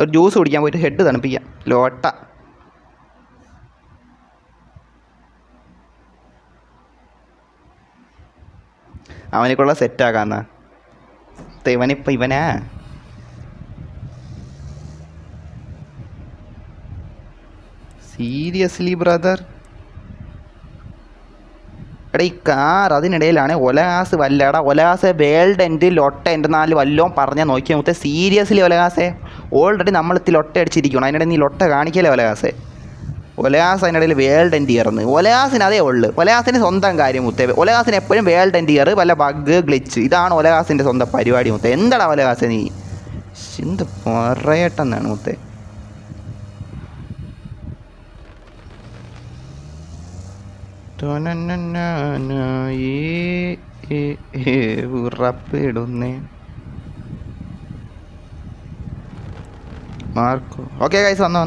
ഒരു ജ്യൂസ് കുടിക്കാൻ പോയിട്ട് ഹെഡ് തണുപ്പിക്കാം. ലോട്ട അവനേക്കുള്ള സെറ്റാക്കാന്നാ. ഇവനാ സീരിയസ്ലി ബ്രദർ. എടാ ഈ കാർ അതിനിടയിലാണ് ഒലകാസ് വല്ലടാ. ഒലകാസെ വേൾഡ് എൻഡ് ലൊട്ട എൻ്റെ 4 വല്ലോം പറഞ്ഞാൽ നോക്കിയാൽ മുത്തേ. സീരിയസ്ലി ഒലകാസെ ഓൾറെഡി നമ്മളിത്തി ലൊട്ട അടിച്ചിരിക്കണം. അതിനിടയിൽ നീ ലൊട്ട കാണിക്കല്ലേ ഒലകാസെ. ഒലകാസ് അതിനിടയിൽ വേൾഡ് എൻഡ് ഇയർന്ന്. ഒലകാസിന് അതേ ഉള്ളു. ഒലകാസിന് സ്വന്തം കാര്യം മുത്തേ. ഒലകാസിന് എപ്പോഴും വേൾഡ് എൻഡ് ഇയർ വല്ല ബഗ് ഗ്ലിച്ച് ഇതാണ് ഒലകാസിൻ്റെ സ്വന്തം പരിപാടി മുത്തേ. എന്താടാ ഒലകാസെ നീ എന്ത് പറയട്ടെന്നാണ് മുത്തേ. ഉറപ്പിടുന്നേ മാർക്കോ. ഓക്കെ ഗൈസ് വന്നോ.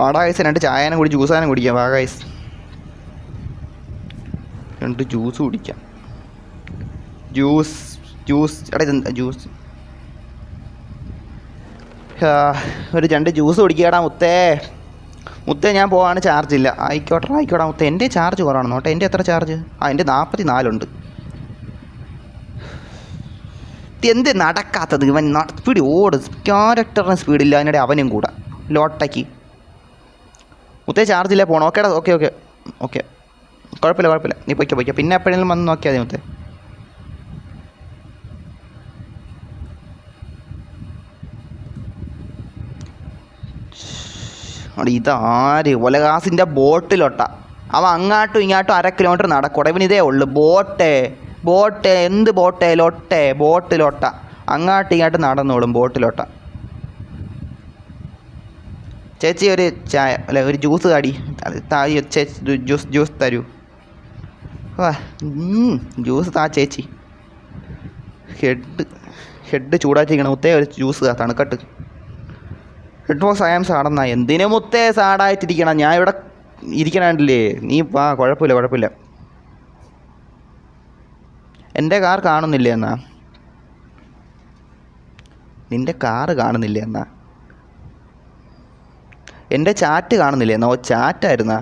ആടാ ഗൈസ് 2 ചായനും കൂടി ജ്യൂസാനും കുടിക്കാം. വാ ഗൈസ് 2 ജ്യൂസ് കുടിക്കാം. ജ്യൂസ് എടാ ഇതെന്താ ജ്യൂസ്? ഒരു 2 ജ്യൂസ് കുടിക്കടാ മുത്തേ. ഞാൻ പോവാണ്. ചാർജ് ഇല്ല. ആയിക്കോട്ടെ മുത്തേ. എൻ്റെ ചാർജ് കുറവാണ് നോട്ടെ. എൻ്റെ എത്ര ചാർജ്? എൻ്റെ 44 ഉണ്ട്. എന്ത് നടക്കാത്തത്? ഇവൻ സ്പീഡ് ഓട്. ക്യാരക്ടറിന് സ്പീഡില്ല. അതിനിടെ അവനും കൂടെ ലോട്ടയ്ക്ക് മുത്തേ ചാർജ് ഇല്ല. പോകണം. ഓക്കെ കുഴപ്പമില്ല. നീ പൊയ്ക്കോ. പിന്നെ എപ്പോഴെങ്കിലും വന്ന് നോക്കിയാൽ മതി മുത്തേ. ഇതാര്? ഒലകാസിൻ്റെ ബോട്ടിലൊട്ട. അവൻ അങ്ങാട്ടും ഇങ്ങാട്ടും 1/2 കിലോമീറ്റർ നടക്കൂടെ. ഇവൻ ഇതേ ഉള്ളു. ബോട്ട് എന്ത് ബോട്ടേ? ബോട്ടിലൊട്ട. അങ്ങാട്ടും ഇങ്ങാട്ടും നടന്നോളും ബോട്ടിലൊട്ട. ചേച്ചി ഒരു ചായ അല്ല ഒരു ജ്യൂസ് കാടി. ചേച്ചി ജ്യൂസ് തരൂ. ജ്യൂസ് താ ചേച്ചി. ഹെഡ് ഹെഡ് ചൂടാറ്റിരിക്കണം മുത്തേ. ഒരു ജ്യൂസ് തണുക്കട്ട്. ഹെഡ് ബോക്സ് ഐ ആം സാടെന്നാ. എന്തിനു മുത്തേ സാടായിട്ടിരിക്കണം? ഞാൻ ഇവിടെ ഇരിക്കണല്ലേ. നീ വാ, കുഴപ്പമില്ല. എൻ്റെ കാർ കാണുന്നില്ലേ എന്നാ? നിൻ്റെ കാറ് കാണുന്നില്ലേ എന്നാ? എൻ്റെ ചാറ്റ് കാണുന്നില്ലേ എന്നാ? ഓ, ചാറ്റായിരുന്നാ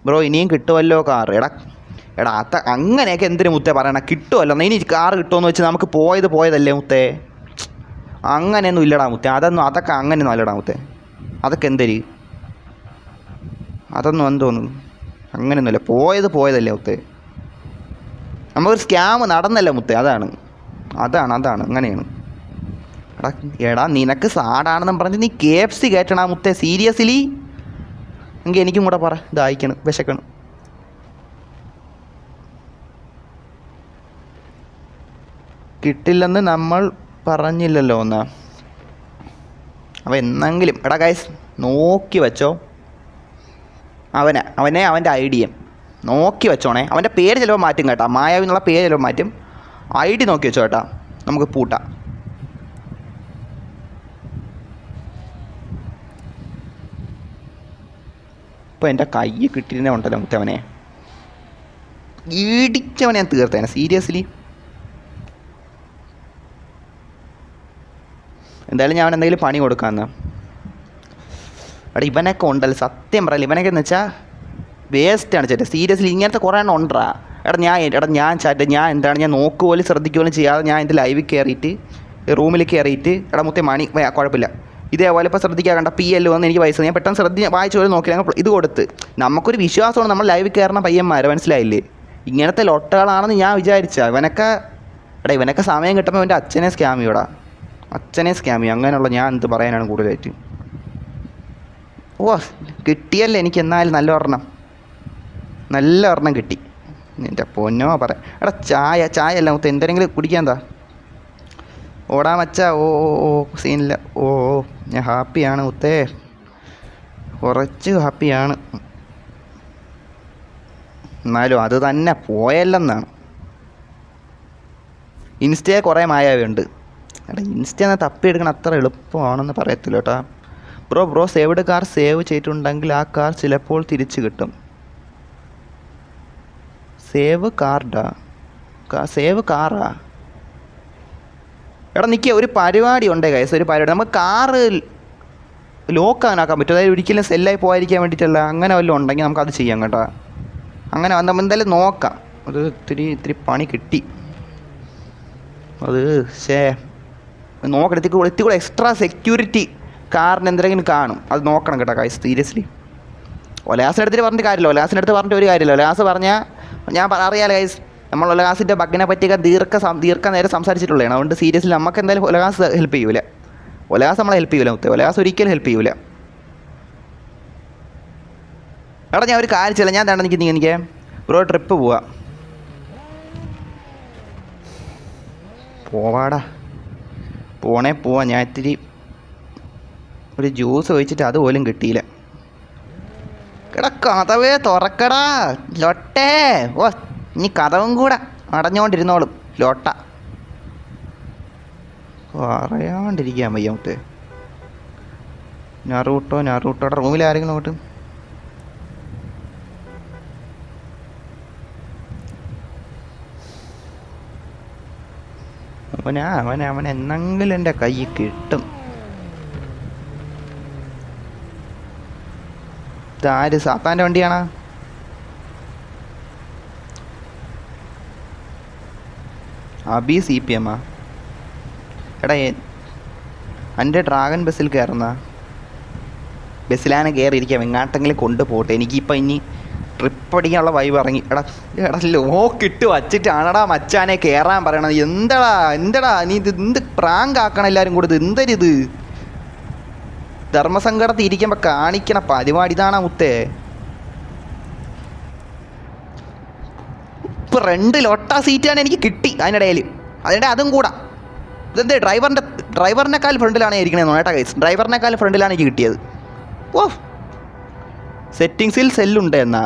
ബ്രോ? ഇനിയും കിട്ടുമല്ലോ കാർ. എടാ അങ്ങനെയൊക്കെ എന്തിനു മുത്തേ പറയണ? കിട്ടുമല്ലോ. ഇനി കാർ കിട്ടുമെന്ന് വെച്ച് നമുക്ക് പോയതല്ലേ മുത്തേ? അങ്ങനെയൊന്നും ഇല്ലടാ മുത്തേ. അതൊക്കെ അങ്ങനെയൊന്നും അല്ലടാ മുത്തേ. അതൊക്കെ എന്തര്? അതൊന്നും എന്തോന്നു അങ്ങനെയൊന്നുമില്ല. പോയതല്ലേ മുത്തേ. നമുക്കൊരു സ്കാം നടന്നല്ലേ മുത്തേ. അതാണ് അങ്ങനെയാണ്. എടാ നിനക്ക് സാടാണെന്നും പറഞ്ഞ് നീ KFC കയറ്റണ മുത്തേ? സീരിയസ്ലി? എങ്കിൽ എനിക്കും കൂടെ പറ. ദാഹിക്കണം, വിശക്കണം. കിട്ടില്ലെന്ന് നമ്മൾ പറഞ്ഞില്ലല്ലോ എന്നാ. അപ്പോൾ എന്നെങ്കിലും എടാ ഗൈസ് നോക്കി വെച്ചോ. അവൻ്റെ ഐഡിയ നോക്കി വെച്ചോണേ. അവൻ്റെ പേര് ചിലപ്പോൾ മാറ്റും കേട്ടോ. മായാവി എന്നുള്ള പേര് ചിലപ്പോൾ മാറ്റും. ID നോക്കി വെച്ചോ കേട്ടോ. നമുക്ക് പൂട്ടാം. ഇപ്പോൾ എൻ്റെ കൈ കിട്ടിയിരുന്നേ ഉണ്ടല്ലോ മുത്തവനെ. ഇടിച്ചവനെ ഞാൻ തീർത്തേനെ സീരിയസ്ലി. എന്തായാലും ഞാൻ എന്തെങ്കിലും പണി കൊടുക്കാമെന്ന്. എടാ ഇവനൊക്കെ ഉണ്ടല്ലോ സത്യം പറയില്ല. ഇവനൊക്കെ എന്ന് വെച്ചാൽ വേസ്റ്റാണ് ചേട്ടാ. സീരിയസ്ലി ഇങ്ങനത്തെ കുറേ എണ്ണം ഉണ്ടാ. ഞാൻ ചാറ്റ് ഞാൻ നോക്കുപോലും ശ്രദ്ധിക്കുപോലും ചെയ്യാതെ ഞാൻ എൻ്റെ ലൈവിൽ കയറിയിട്ട് റൂമിൽ കയറിയിട്ട് മുത്തേ മണി കുഴപ്പമില്ല. ഇതേപോലെ ഇപ്പോൾ ശ്രദ്ധിക്കാൻ കണ്ട PL വന്ന് എനിക്ക് പൈസ ഞാൻ പെട്ടെന്ന് വായിച്ചു പോലും നോക്കിയാൽ ഇത് കൊടുത്ത് നമുക്കൊരു വിശ്വാസമാണ് നമ്മൾ ലൈവിൽ കയറുന്ന പയ്യന്മാർ. മനസ്സിലായില്ലേ? ഇങ്ങനത്തെ ലൊട്ടകളാണെന്ന് ഞാൻ വിചാരിച്ചാൽ ഇവനൊക്കെ സമയം കിട്ടുമ്പോൾ അവൻ്റെ അച്ഛനെ സ്കാം ചെയ്യും. അങ്ങനെയുള്ള ഞാൻ എന്ത് പറയാനാണ് കൂടുതലായിട്ട്. ഓ കിട്ടിയല്ലേ എനിക്ക്. എന്നാലും നല്ല ഒരെണ്ണം കിട്ടി. എൻ്റെ പൊന്നോ പറ. ചായ അല്ല മുത്തേ എന്തെങ്കിലും കുടിക്കാൻ എന്താ? ഓടാ മച്ചാ. ഓ സീനില്ല. ഓ ഞാൻ ഹാപ്പിയാണ് മുത്തേ, കുറച്ച് ഹാപ്പിയാണ്. എന്നാലും അത് തന്നെ പോയല്ലെന്നാണ്. ഇൻസ്റ്റയെ കുറേ മായാവുണ്ട്. ഇൻസ്റ്റ തപ്പിയെടുക്കണം അത്ര എളുപ്പമാണെന്ന് പറയത്തില്ല കേട്ടോ. ബ്രോ സേവ്ഡ് കാർ സേവ് ചെയ്തിട്ടുണ്ടെങ്കിൽ ആ കാർ ചിലപ്പോൾ തിരിച്ച് കിട്ടും. സേവ് കാറാ? നിൽക്കുക. ഒരു പരിപാടി ഉണ്ടേ ഗൈസ്. ഒരു പരിപാടി നമുക്ക് കാറ് ലോക്ക് ആക്കാൻ പറ്റും. അതായത് ഒരിക്കലും സെല്ലായി പോകാതിരിക്കാൻ വേണ്ടിയിട്ടല്ല. അങ്ങനെ വല്ലതും ഉണ്ടെങ്കിൽ നമുക്കത് ചെയ്യാം കേട്ടോ. അങ്ങനെ നമ്മൾ എന്തായാലും നോക്കാം. അത് ഇത്തിരി പണി കിട്ടി. അത് നോക്കണം. ഇത്തിരി എക്സ്ട്രാ സെക്യൂരിറ്റി കാറിന് എന്തെങ്കിലും കാണും. അത് നോക്കണം കേട്ടോ ഗൈസ് സീരിയസ്ലി. ഒലാസിൻ്റെ അടുത്ത് പറഞ്ഞിട്ട് കാര്യമില്ല. ഒലാസിൻ്റെ അടുത്ത് പറഞ്ഞിട്ട് ഒരു കാര്യമില്ല. ഒലാസ് പറഞ്ഞാൽ ഞാൻ അറിയാലോ ഗൈസ്. നമ്മൾ ഒലാസിൻ്റെ ബഗ്ഗിനെ പറ്റിയൊക്കെ ദീർഘനേരം സംസാരിച്ചിട്ടുള്ളതാണ്. അതുകൊണ്ട് സീരിയസ്ലി നമുക്ക് എന്തായാലും ഒലാസ് ഹെൽപ്പ് ചെയ്യൂല. നമ്മളെ ഹെൽപ്പ് ചെയ്യൂല മുത്തേ. ഒലാസ് ഒരിക്കലും ഹെൽപ്പ് ചെയ്യൂല. ഞാൻ ഒരു കാര്യം ചെയ്യില്ല. ഞാൻ തന്നെ എനിക്ക് ബ്രോ ട്രിപ്പ് പോവാടാ. പോവാം. ഞാൻ ഇത്തിരി ഒരു ജ്യൂസ് ഒഴിച്ചിട്ട് അതുപോലും കിട്ടിയില്ല. കഥവേ തുറക്കടാ ലൊട്ടേ. ഓ ഇനി കഥവും കൂടെ അടഞ്ഞുകൊണ്ടിരുന്നോളും ലോട്ട. പറയാണ്ടിരിക്കാൻ വയ്യ മുത്തേ. നറൂട്ടോടെ റൂമിൽ ആരെങ്കിലും നോട്ട്. അവൻ എന്നെങ്കിലും എൻ്റെ കൈ കിട്ടും. ഇതാര് സാത്താൻ്റെ വണ്ടിയാണോ? അബി CPM എൻ്റെ ഡ്രാഗൺ ബസ്സിൽ കയറുന്ന ബസ്സിലാണ് കയറിയിരിക്കാം. എങ്ങാട്ടെങ്കിലും കൊണ്ടുപോട്ടെ. എനിക്കിപ്പോൾ ഇനി ട്രിപ്പ് അടിക്കാനുള്ള വൈബ് ഇറങ്ങി. ലോക്കിട്ട് വച്ചിട്ടാണടാ മച്ചാനെ കയറാൻ പറയണത്. എന്താടാ നീ എന്ത് പ്രാങ്ക് ആക്കണം എല്ലാവരും കൂടെ. എന്തരിത് ധർമ്മസങ്കടത്തിൽ ഇരിക്കുമ്പോൾ കാണിക്കണ പരിപാടി ഇതാണാ മുത്തേ. ഇപ്പോൾ 2 ലോട്ട സീറ്റാണ് എനിക്ക് കിട്ടി അതിനിടയിൽ. അതും കൂടാ. ഇതെന്ത് ഡ്രൈവറിനേക്കാൾ ഫ്രണ്ടിലാണ് ഇരിക്കണേന്ന് കേട്ടോ ഗൈസ്. ഡ്രൈവറിനേക്കാൾ ഫ്രണ്ടിലാണ് എനിക്ക് കിട്ടിയത്. ഓ സെറ്റിങ്സിൽ സെല്ലുണ്ട് എന്നാ.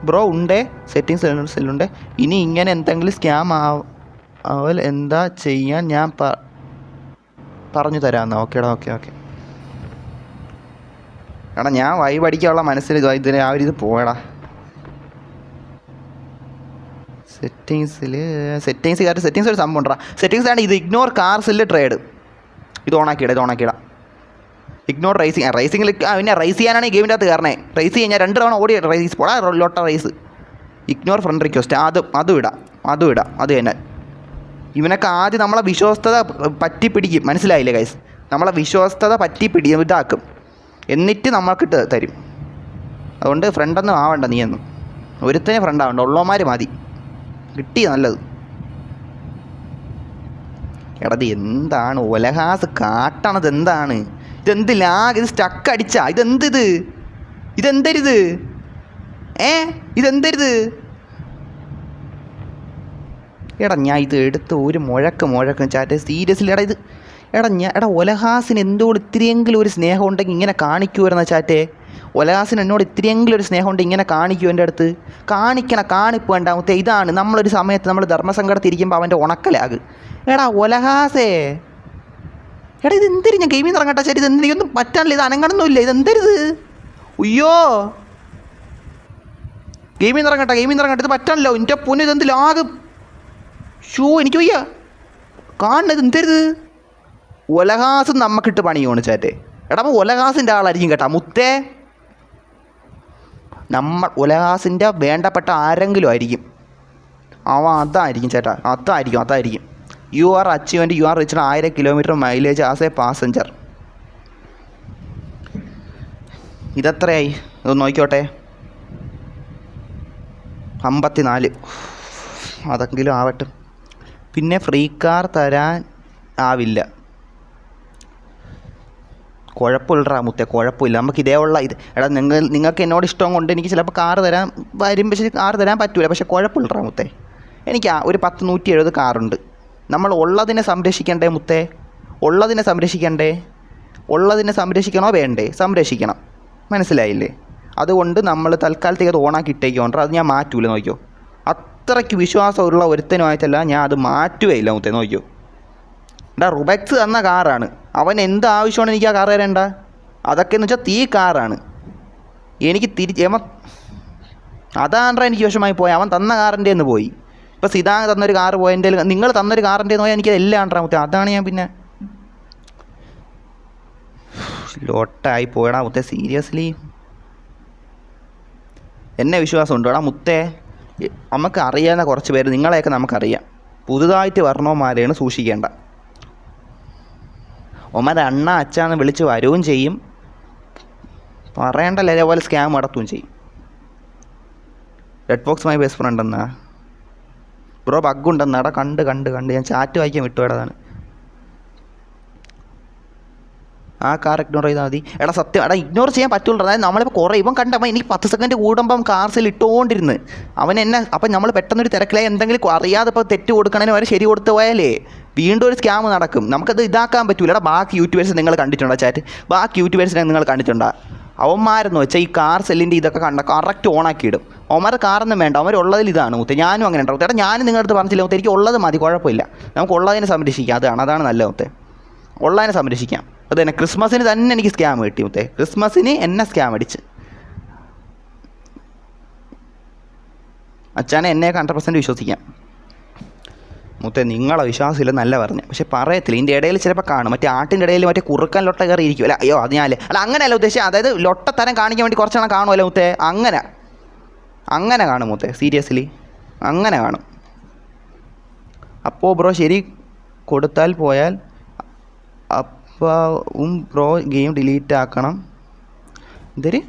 ബ്രോ ഉണ്ടേ, സെറ്റിങ്സ് സെല്ലുണ്ട്. ഇനി ഇങ്ങനെ എന്തെങ്കിലും സ്കാം ആവൽ എന്താ ചെയ്യാൻ ഞാൻ പറഞ്ഞു തരാമെന്നാ. ഓക്കേടാ, ഓക്കെ. എടാ ഞാൻ വൈബ് അടിക്കാനുള്ള മനസ്സിൽ ഇതിന് ആ ഒരു ഇത് പോയടാ. സെറ്റിങ്സ് ഒരു സംഭവം ഉണ്ടാ. സെറ്റിങ്സ് ആണ് ഇത്. Ignore car sell trade. ഇത് ഓണാക്കിയിടാം. ഇഗ്നോർ റേസിങ്ങിൽ പിന്നെ റേസ് ചെയ്യാനാണ് ഈ ഗെയിമിൻ്റെ അകത്ത് കയറണേ. റേസ് ചെയ്യാൻ ഞാൻ 2 തവണ ഓടി റേസ് പോടാ ലോട്ട റേസ്. ഇഗ്നോർ ഫ്രണ്ട് റിക്വസ്റ്റ് അതും ഇടാം. അത് തന്നെ. ഇവനൊക്കെ ആദ്യം നമ്മളെ വിശ്വസ്തത പറ്റി പിടിക്കും. മനസ്സിലായില്ലേ ഗൈസ്? നമ്മളെ വിശ്വസ്തത ഇതാക്കും, എന്നിട്ട് നമ്മൾക്ക് തരും. അതുകൊണ്ട് ഫ്രണ്ടൊന്നും ആവണ്ട നീയൊന്നും. ഒരുത്തനെ ഫ്രണ്ട് ആവണ്ട, ഉള്ളവന്മാർ മതി. കിട്ടിയ നല്ലത്. എടത് എന്താണ് ഒലഹാസ് കാട്ടണത്? എന്താണ് ഇതെന്ത് ലാഗ്? ഇത് സ്റ്റക്ക് അടിച്ചാ? ഇതെന്തരുത്? ഇതെന്തരുത്? എടാ ഞാൻ ഇത് എടുത്ത് ഒരു മുഴക്കം ചാറ്റ് സീരിയസ്ലി. എടാ ഒലഹാസിന് എന്തോട് ഇത്തിരിയെങ്കിലും ഒരു സ്നേഹം ഉണ്ടെങ്കിൽ ഇങ്ങനെ കാണിക്കുമായിരുന്ന ചാറ്റേ. ഒലഹാസിന് എന്നോട് ഇത്തിരിയെങ്കിലും ഒരു സ്നേഹം ഉണ്ടെങ്കിൽ ഇങ്ങനെ കാണിക്കുമോ? എൻ്റെ അടുത്ത് കാണിപ്പ് വേണ്ടാമത്തെ. ഇതാണ് നമ്മളൊരു സമയത്ത് നമ്മൾ ധർമ്മസങ്കടത്തിരിക്കുമ്പോൾ അവൻ്റെ ഉണക്കലാഗ്. എടാ ഒലഹാസേ, എടാ ഇതെന്തിരി? ഞാൻ ഗെയിമിൽ നിന്ന് ഇറങ്ങട്ടെ ശരി. ഇതെന്തിരി? ഒന്നും പറ്റാനില്ല. ഇത് അനങ്ങണമെന്നില്ല. ഇതെന്തരുത്? ഉയ്യോ, ഗെയിമിൽ നിന്ന് ഇറങ്ങട്ടെ. ഇത് പറ്റാനല്ലോ. എൻ്റെ പൊന്നു, ഇതെന്ത് ലാഗ്? എനിക്ക് വയ്യ കാണുന്നത്. എന്തരുത്? ഒലഹാസ് നമുക്കിട്ട് പണിയാണ് ചാറ്റേ. എടാ അപ്പോൾ ഒലഹാസിൻ്റെ ആളായിരിക്കും കേട്ടോ മുത്തേ. ഒലഹാസിൻ്റെ വേണ്ടപ്പെട്ട ആരെങ്കിലും ആയിരിക്കും അതായിരിക്കും ചേട്ടാ. അതായിരിക്കും. You are reached 1000 kilometre mileage as a passenger. ഇതെത്രയായി? ഇതൊന്ന് നോക്കിക്കോട്ടെ. 54. അതെങ്കിലും ആവട്ടെ. പിന്നെ ഫ്രീ കാർ തരാൻ ആവില്ല. കുഴപ്പമില്ലടാ മുത്തേ, കുഴപ്പമില്ല. നമുക്ക് ഇതേയുള്ള ഇത്. എടാ നിങ്ങൾക്ക് എന്നോട് ഇഷ്ടം കൊണ്ട് എനിക്ക് ചിലപ്പോൾ കാറ് തരാൻ വരും, പക്ഷേ കാറ് തരാൻ പറ്റില്ല. പക്ഷേ കുഴപ്പമില്ലടാ മുത്തേ. എനിക്ക് ഒരു 170 കാറുണ്ട്. നമ്മൾ ഉള്ളതിനെ സംരക്ഷിക്കണ്ടേ മുത്തേ? ഉള്ളതിനെ സംരക്ഷിക്കണോ വേണ്ടേ? സംരക്ഷിക്കണം. മനസ്സിലായില്ലേ? അതുകൊണ്ട് നമ്മൾ തൽക്കാലത്തേക്ക് അത് ഓണാക്കി ഇട്ടേക്കുകൊണ്ട് അത് ഞാൻ മാറ്റൂല. നോക്കിയോ, അത്രയ്ക്ക് വിശ്വാസമുള്ള ഒരുത്തനുമായിട്ടല്ല ഞാൻ അത് മാറ്റുകയില്ല മുത്തേ. നോക്കിയോ, എടാ റുബെക്സ് തന്ന കാറാണ്. അവൻ എന്ത് ആവശ്യമാണ് എനിക്ക് ആ കാർ തരേണ്ട? അതൊക്കെ എന്ന് വെച്ചാൽ തീ കാറാണ്. എനിക്ക് അതാണ്ടാ എനിക്ക് വിഷമായി പോയി. അവൻ തന്ന കാറിൻ്റെ നിന്ന് പോയി. ഇപ്പോൾ സിദാങ് തന്നൊരു കാറ് പോയതിൻ്റെ, നിങ്ങൾ തന്നൊരു കാറിൻ്റെ പോയാൽ എനിക്ക് എല്ലാം ആണ്ടാ മുത്തേ. അതാണ് ഞാൻ പിന്നെ ലോട്ടായി പോയടാ മുത്തേ. സീരിയസ്ലി എന്നെ വിശ്വാസമുണ്ടോ എടാ മുത്തേ? നമുക്ക് അറിയാവുന്ന കുറച്ച് പേര്, നിങ്ങളെയൊക്കെ നമുക്കറിയാം. പുതുതായിട്ട് വരണവന്മാരെയാണ് സൂക്ഷിക്കേണ്ട. ഒമാരെ അണ്ണ അച്ഛാന്ന് വിളിച്ച് വരുകയും ചെയ്യും, പറയണ്ടല്ലോ അതേപോലെ സ്കാം നടത്തുകയും ചെയ്യും. Red box my best friend എന്നാ ബ്രോ ബഗ്ഗുണ്ടെന്നാടാ. കണ്ട് ഞാൻ ചാറ്റ് വായിക്കാൻ വിട്ടുപോയതാണ്. ആ കാർ ഇഗ്നോർ ചെയ്താൽ മതി. എടാ സത്യം, ഇഗ്നോർ ചെയ്യാൻ പറ്റുള്ളൂ. അതായത് നമ്മളിപ്പോൾ കുറേ ഇവൻ കണ്ടപ്പോൾ എനിക്ക് 10 സെക്കൻഡ് കൂടുമ്പം കാർസിൽ ഇട്ടുകൊണ്ടിരുന്ന് അവൻ എന്നെ. അപ്പം നമ്മൾ പെട്ടെന്നൊരു തിരക്കിലായി എന്തെങ്കിലും അറിയാതെ ഇപ്പോൾ തെറ്റ് കൊടുക്കണതിന് വരെ ശരി കൊടുത്തു പോയാലേ വീണ്ടും ഒരു സ്കാം നടക്കും. നമുക്കത് ഇതാക്കാൻ പറ്റൂല. എടാ ബാക്കി യൂട്യൂബേഴ്സ് നിങ്ങൾ കണ്ടിട്ടുണ്ടോ ചാറ്റ്? ബാക്കി യൂട്യൂബേഴ്സിനെ നിങ്ങൾ കണ്ടിട്ടുണ്ടോ? അവന്മാരെന്ന് വെച്ചാൽ ഈ കാർ സെല്ലിൻ്റെ ഇതൊക്കെ കറക്റ്റ് ഓണാക്കിയിടും. അവന്മാരെ കാറൊന്നും വേണ്ട, അവരുള്ളതിൽ ഇതാണ് മുത്തേ. ഞാനും അങ്ങനെ ഉണ്ടാവും. ചേട്ടാ ഞാനും നിങ്ങളുടെ അടുത്ത് പറഞ്ഞില്ല മുത്തേ, എനിക്ക് ഉള്ളത് മതി, കുഴപ്പമില്ല. നമുക്ക് ഉള്ളതിനെ സംരക്ഷിക്കാം. അതാണ് നല്ല മുത്തേ. ഉള്ളതിനെ സംരക്ഷിക്കാം. അത് തന്നെ. ക്രിസ്മസിന് തന്നെ എനിക്ക് സ്കാം കിട്ടി മുത്തേ. ക്രിസ്മസിന് എന്നെ സ്കാം അടിച്ച്. അച്ഛനെ എന്നെ 100% വിശ്വസിക്കാം മുത്തേ. നിങ്ങളെ വിശ്വാസമില്ല നല്ല പറഞ്ഞു, പക്ഷെ പറയത്തില്ല. ഇതിൻ്റെ ഇടയിൽ ചിലപ്പോൾ കാണും. മറ്റേ ആട്ടിൻ്റെ ഇടയിൽ മറ്റേ കുറുക്കാൻ ലൊട്ട കയറി ഇരിക്കും. അല്ല അയ്യോ അത് ഞാനല്ലേ. അല്ല അങ്ങനെയല്ല ഉദ്ദേശിച്ചത്. അതായത് ലൊട്ടത്തരം കാണിക്കാൻ വേണ്ടി കുറച്ചെണ്ണം കാണുമല്ലോ മുത്തേ. അങ്ങനെ കാണും മുത്തേ. സീരിയസ്ലി അങ്ങനെ കാണും. അപ്പോൾ ബ്രോ ശരി കൊടുത്താൽ പോയാൽ അപ്പം ബ്രോ ഗെയിം ഡിലീറ്റ് ആക്കണം. എന്തൊരു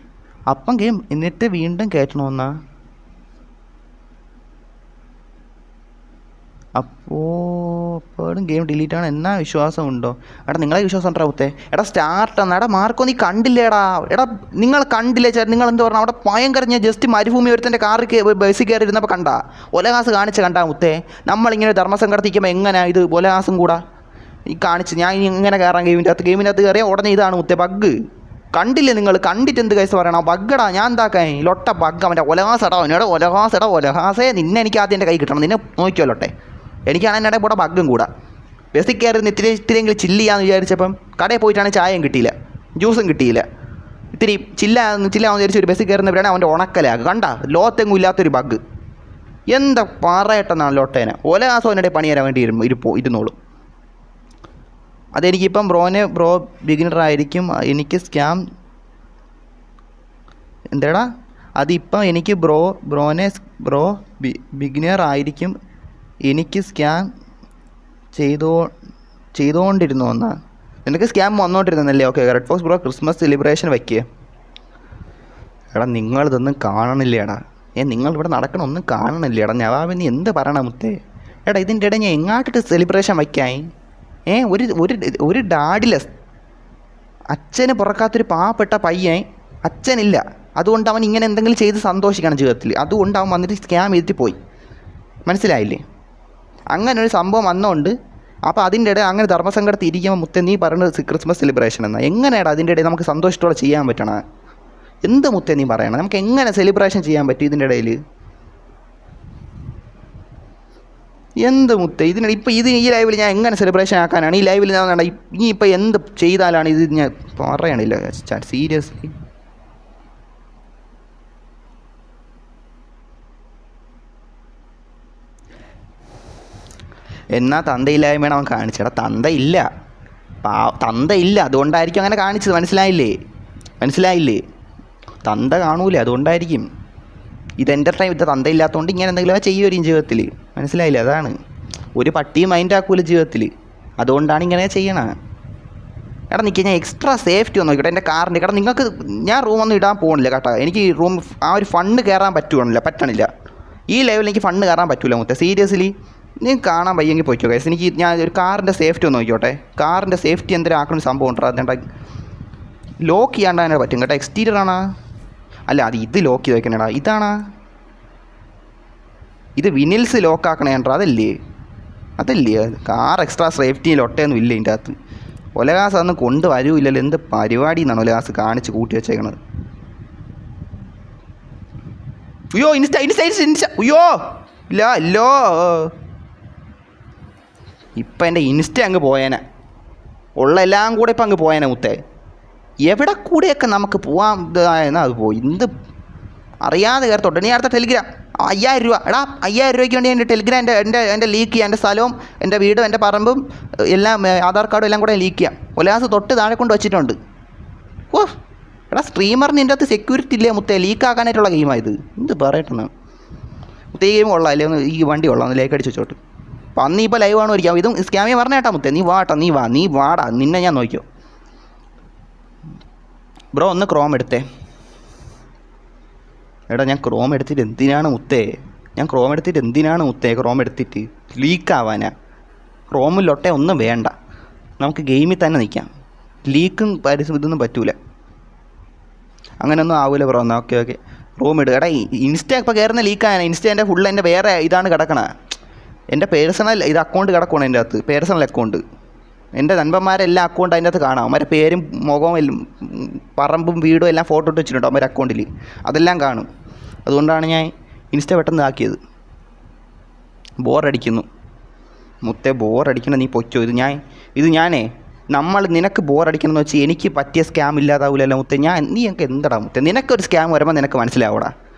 അപ്പം ഗെയിം എന്നിട്ട് വീണ്ടും കയറ്റണമെന്നാ? അപ്പോഴും ഗെയിം ഡിലീറ്റ് ആണ് എന്നാ വിശ്വാസമുണ്ടോ? എടാ നിങ്ങളെ വിശ്വാസം ഉണ്ടോ മുത്തേ? എടാ സ്റ്റാർട്ട് എന്നാ? എടാ മാർക്കോ നീ കണ്ടില്ലേടാ? എടാ നിങ്ങൾ കണ്ടില്ലേ ചേട്ടാ? നിങ്ങൾ എന്ത് പറഞ്ഞു? അവിടെ ഭയങ്കര ഞാൻ ജസ്റ്റ് മരുഭൂമി ഒരുത്തൻ്റെ കാറിൽ ബസ്സിൽ കയറി ഇരുന്നപ്പോൾ കണ്ടാ ഒലഹാസ് കണ്ടാ മുത്തേ? നമ്മളിങ്ങനെ ധർമ്മസങ്കടത്തിക്കുമ്പോൾ എങ്ങനെയാ ഇത് ഒലഹാസും കൂടാ ഈ കാണിച്ച്? ഞാൻ ഇങ്ങനെ കയറാൻ ഗെയിമിൻ്റെ അകത്ത് കയറിയാൽ ഉടനെ ഇതാണ് മുത്തേ ബഗ്. കണ്ടില്ലേ നിങ്ങൾ? കണ്ടിട്ട് എന്ത് കേസ് പറയണം? ബഗ്ഗടാ, ഞാൻ എന്താക്കാൻ ലൊട്ട ബഗ്ഗ അവൻ്റെ ഒലഹാസടാ എന്നോട് ഒലഹാസേ. നിന്നെ എനിക്ക് ആദ്യം എൻ്റെ കൈ കിട്ടണം. നിന്നെ നോക്കിയോ ലൊട്ടെ. എനിക്കാണ് എൻ്റെ കൂടെ ബഗ്ഗും കൂടെ. ബസ്സിൽ കയറി ഇത്തിരിയെങ്കിലും ചില്ല് ചെയ്യാമെന്ന് വിചാരിച്ചപ്പം കടയിൽ പോയിട്ടാണ് ചായയും കിട്ടിയില്ല, ജ്യൂസും കിട്ടിയില്ല. ഇത്തിരി ചില്ലാന്ന് വിചാരിച്ച് ഒരു ബസ്സിൽ കയറുന്നവരാണ് അവൻ്റെ ഉണക്കലാകുക. കണ്ട ലോത്തെങ്ങും ഇല്ലാത്തൊരു ബഗ്. എന്താ പറയട്ടെന്നാണ് ലോട്ടേനെ. ഒലഹാസം അവൻ്റെ പണി തരാൻ വേണ്ടി ഇരുന്നോളും. അതെനിക്കിപ്പം ബ്രോ ബിഗിനർ ആയിരിക്കും, എനിക്ക് സ്കാം എന്താടാ അതിപ്പം എനിക്ക് ബ്രോ ബിഗിനർ ആയിരിക്കും, എനിക്ക് സ്കാം ചെയ്തുകൊണ്ടിരുന്നു എന്നാ. നിനക്ക് സ്കാം വന്നുകൊണ്ടിരുന്നല്ലേ? ഓക്കെ, red fox bro Christmas celebration വയ്ക്കുക. എടാ നിങ്ങളിതൊന്നും കാണണില്ലേടാ? നിങ്ങളിവിടെ നടക്കണ ഒന്നും കാണണില്ലേടാ? നവാബ് നീ എന്ത് പറയണം മുത്തേ? എടാ ഇതിൻ്റെ ഇടയിൽ ഞാൻ എങ്ങാട്ടിട്ട് സെലിബ്രേഷൻ വയ്ക്കായി? ഒരു ഡാഡിലെസ് അച്ഛന് പുറക്കാത്തൊരു പാവപ്പെട്ട പയ്യൻ, അച്ഛനില്ല. അതുകൊണ്ട് അവൻ ഇങ്ങനെ എന്തെങ്കിലും ചെയ്ത് സന്തോഷിക്കണം ജീവിതത്തിൽ. അതുകൊണ്ട് അവൻ വന്നിട്ട് സ്കാം ചെയ്തിട്ട് പോയി. മനസ്സിലായില്ലേ? അങ്ങനെ ഒരു സംഭവം വന്നുകൊണ്ട് അപ്പോൾ അതിൻ്റെ ഇടയിൽ അങ്ങനെ ധർമ്മസങ്കടത്തിൽ ഇരിക്കുമ്പോൾ മുത്തേ നീ പറയുന്നത് ക്രിസ്മസ് സെലിബ്രേഷൻ എന്നാൽ എങ്ങനെയാണ് അതിൻ്റെ ഇടയിൽ നമുക്ക് സന്തോഷത്തോടെ ചെയ്യാൻ പറ്റണം? എന്ത് മുത്തേ നീ പറയണം? നമുക്ക് എങ്ങനെ സെലിബ്രേഷൻ ചെയ്യാൻ പറ്റും ഇതിൻ്റെ ഇടയിൽ? എന്ത് മുത്തേ ഇതിനിടെ ഇപ്പം ഈ ലൈവിൽ ഞാൻ എങ്ങനെ സെലിബ്രേഷൻ ആക്കാനാണ്? ഈ ലൈവിൽ ഞാൻ ഇനി ഇപ്പം എന്ത് ചെയ്താലാണ് ഇത് ഞാൻ പറയണില്ല സീരിയസ്ലി. എന്നാൽ തന്തയില്ലായ്മയാണ് അവൻ കാണിച്ചടാ. തന്തയില്ല അതുകൊണ്ടായിരിക്കും അങ്ങനെ കാണിച്ചത്. മനസ്സിലായില്ലേ? തന്ത കാണൂലേ, അതുകൊണ്ടായിരിക്കും. ഇതെൻ്റെ ടൈം. ഇത് തന്തയില്ലാത്തതുകൊണ്ട് ഇങ്ങനെ എന്തെങ്കിലും ചെയ്യുമായിരിക്കും ജീവിതത്തിൽ. മനസ്സിലായില്ലേ? അതാണ്. ഒരു പട്ടിയും മൈൻഡ് ആക്കൂല ജീവിതത്തിൽ, അതുകൊണ്ടാണ് ഇങ്ങനെ ചെയ്യണത്. എടാ നിൽക്കുക, ഞാൻ എക്സ്ട്രാ സേഫ്റ്റി ഒന്ന് നോക്കിയിട്ട് എൻ്റെ കാറിൻ്റെ. കാരണം നിങ്ങൾക്ക് ഞാൻ റൂമൊന്നും ഇടാൻ പോകുന്നില്ല കേട്ടോ. എനിക്ക് റൂം ആ ഒരു ഫണ്ട് കയറാൻ പറ്റണില്ല. ഈ ലെവലിൽ എനിക്ക് ഫണ്ട് കയറാൻ പറ്റില്ല മുത്തേ. സീരിയസ്ലി നീ കാണാൻ വയ്യെങ്കിൽ പോയിക്കോ ഗൈസ്. എനിക്ക് ഞാൻ ഒരു കാറിൻ്റെ സേഫ്റ്റി ഒന്ന് നോക്കിയോട്ടെ. കാറിൻ്റെ സേഫ്റ്റി എന്തെങ്കിലും ആക്കുന്ന സംഭവം ഉണ്ടോ? അതെന്താ ലോക്ക് ചെയ്യാണ്ട് തന്നെ പറ്റും കേട്ടോ. എക്സ്റ്റീരിയർ ആണോ? അല്ല, അത് ഇത് ലോക്ക് ചെയ്ത് വെക്കണേടാ. ഇതാണോ? ഇത് വിനിൽസ് ലോക്കാക്കണേണ്ടാ. അതല്ലേ കാർ എക്സ്ട്രാ സേഫ്റ്റി ലൊട്ടയൊന്നും ഇല്ല ഇതിൻ്റെ അകത്ത്. ഒലകാസ് അതൊന്നും കൊണ്ടുവരൂല്ലല്ലോ. എന്ത് പരിപാടി എന്നാണ് ഒലകാസ് കാണിച്ച് കൂട്ടി വെച്ചേക്കണത്? അയ്യോ ഇൻസ്റ്റ അയ്യോ ഇല്ലോ. ഇപ്പം എൻ്റെ ഇൻസ്റ്റ അങ്ങ് പോയേനെ. ഉള്ള എല്ലാം കൂടെ ഇപ്പം അങ്ങ് പോയേനെ മുത്തേ. എവിടെ കൂടെയൊക്കെ നമുക്ക് പോകാൻ ഇതായെന്നാൽ അത് പോയി. എന്ത് അറിയാതെ കയറത്തോട്ടെ. ഇനി അടുത്ത ടെലിഗ്രാം 5000 രൂപ. എടാ 5000 രൂപയ്ക്ക് വേണ്ടി എൻ്റെ ടെലിഗ്രാം എൻ്റെ ലീക്ക് ചെയ്യാം. എൻ്റെ സ്ഥലവും എൻ്റെ വീടും എൻ്റെ പറമ്പും എല്ലാം ആധാർ കാർഡും എല്ലാം കൂടെ ലീക്ക് ചെയ്യാം. ഒലാസ് തൊട്ട് താഴെ കൊണ്ട് വെച്ചിട്ടുണ്ട്. ഓ എടാ സ്ട്രീമറിന് ഇതിൻ്റെ അകത്ത് സെക്യൂരിറ്റി ഇല്ലേ മുത്തേ? ലീക്കാക്കാനായിട്ടുള്ള ഗെയിമായത്. എന്ത് പറയട്ടെന്ന് മുത്തേ. ഈ ഗെയിം കൊള്ളാം അല്ലേ? ഒന്ന് ഈ വണ്ടി കൊള്ളാം, ഒന്ന് ലേക്ക് അടിച്ച് വെച്ചോട്ട്. അപ്പം അന്ന് ഇപ്പോൾ ലൈവ് ആണോ ഇരിക്കാം. ഇതും സ്കാമി പറഞ്ഞേട്ടാ മുത്തേ. നീ വാടാ, നിന്നെ ഞാൻ നോക്കിയോ. ബ്രോ ഒന്ന് ക്രോം എടുത്തേ. എടാ ഞാൻ ക്രോം എടുത്തിട്ട് എന്തിനാണ് മുത്തേ? ക്രോം എടുത്തിട്ട് ലീക്കാവാനാ? ക്രോമും ലൊട്ടേ ഒന്നും വേണ്ട, നമുക്ക് ഗെയിമിൽ തന്നെ നിൽക്കാം. ലീക്കും ഇതൊന്നും പറ്റൂല. അങ്ങനെയൊന്നും ആവൂല ബ്രോ. എന്നാൽ ഓക്കെ റൂം ഇടുക. എടാ ഇൻസ്റ്റ ഇപ്പോൾ കയറുന്ന ലീക്കാണ്. ഇൻസ്റ്റ എൻ്റെ ഫുൾ എൻ്റെ വേറെ ഇതാണ് കിടക്കണ. എൻ്റെ പേഴ്സണൽ അക്കൗണ്ട് കിടക്കണം എൻ്റെ അകത്ത്. Personal account. എൻ്റെ നൻപന്മാരെല്ലാം അക്കൗണ്ട് അതിൻ്റെ അകത്ത് കാണാം. അവരുടെ പേരും മുഖവും എല്ലാം പറമ്പും വീടും എല്ലാം ഫോട്ടോ ഇട്ട് വെച്ചിട്ടുണ്ട് അവരുടെ അക്കൗണ്ടിൽ. അതെല്ലാം കാണും. അതുകൊണ്ടാണ് ഞാൻ ഇൻസ്റ്റ പെട്ടെന്ന് ആക്കിയത്. ബോറടിക്കുന്നു മുത്തേ, ബോറടിക്കണം. നീ പൊയ്ക്കോ. ഞാനേ നിനക്ക് ബോറടിക്കണമെന്ന് വെച്ചാൽ എനിക്ക് പറ്റിയ സ്കാം ഇല്ലാതാവില്ലല്ലോ മുത്തേ. നീ എനിക്ക് എന്തടാ മുത്തേ? നിനക്കൊരു സ്കാം വരുമ്പോൾ നിനക്ക് മനസ്സിലാവൂടാ.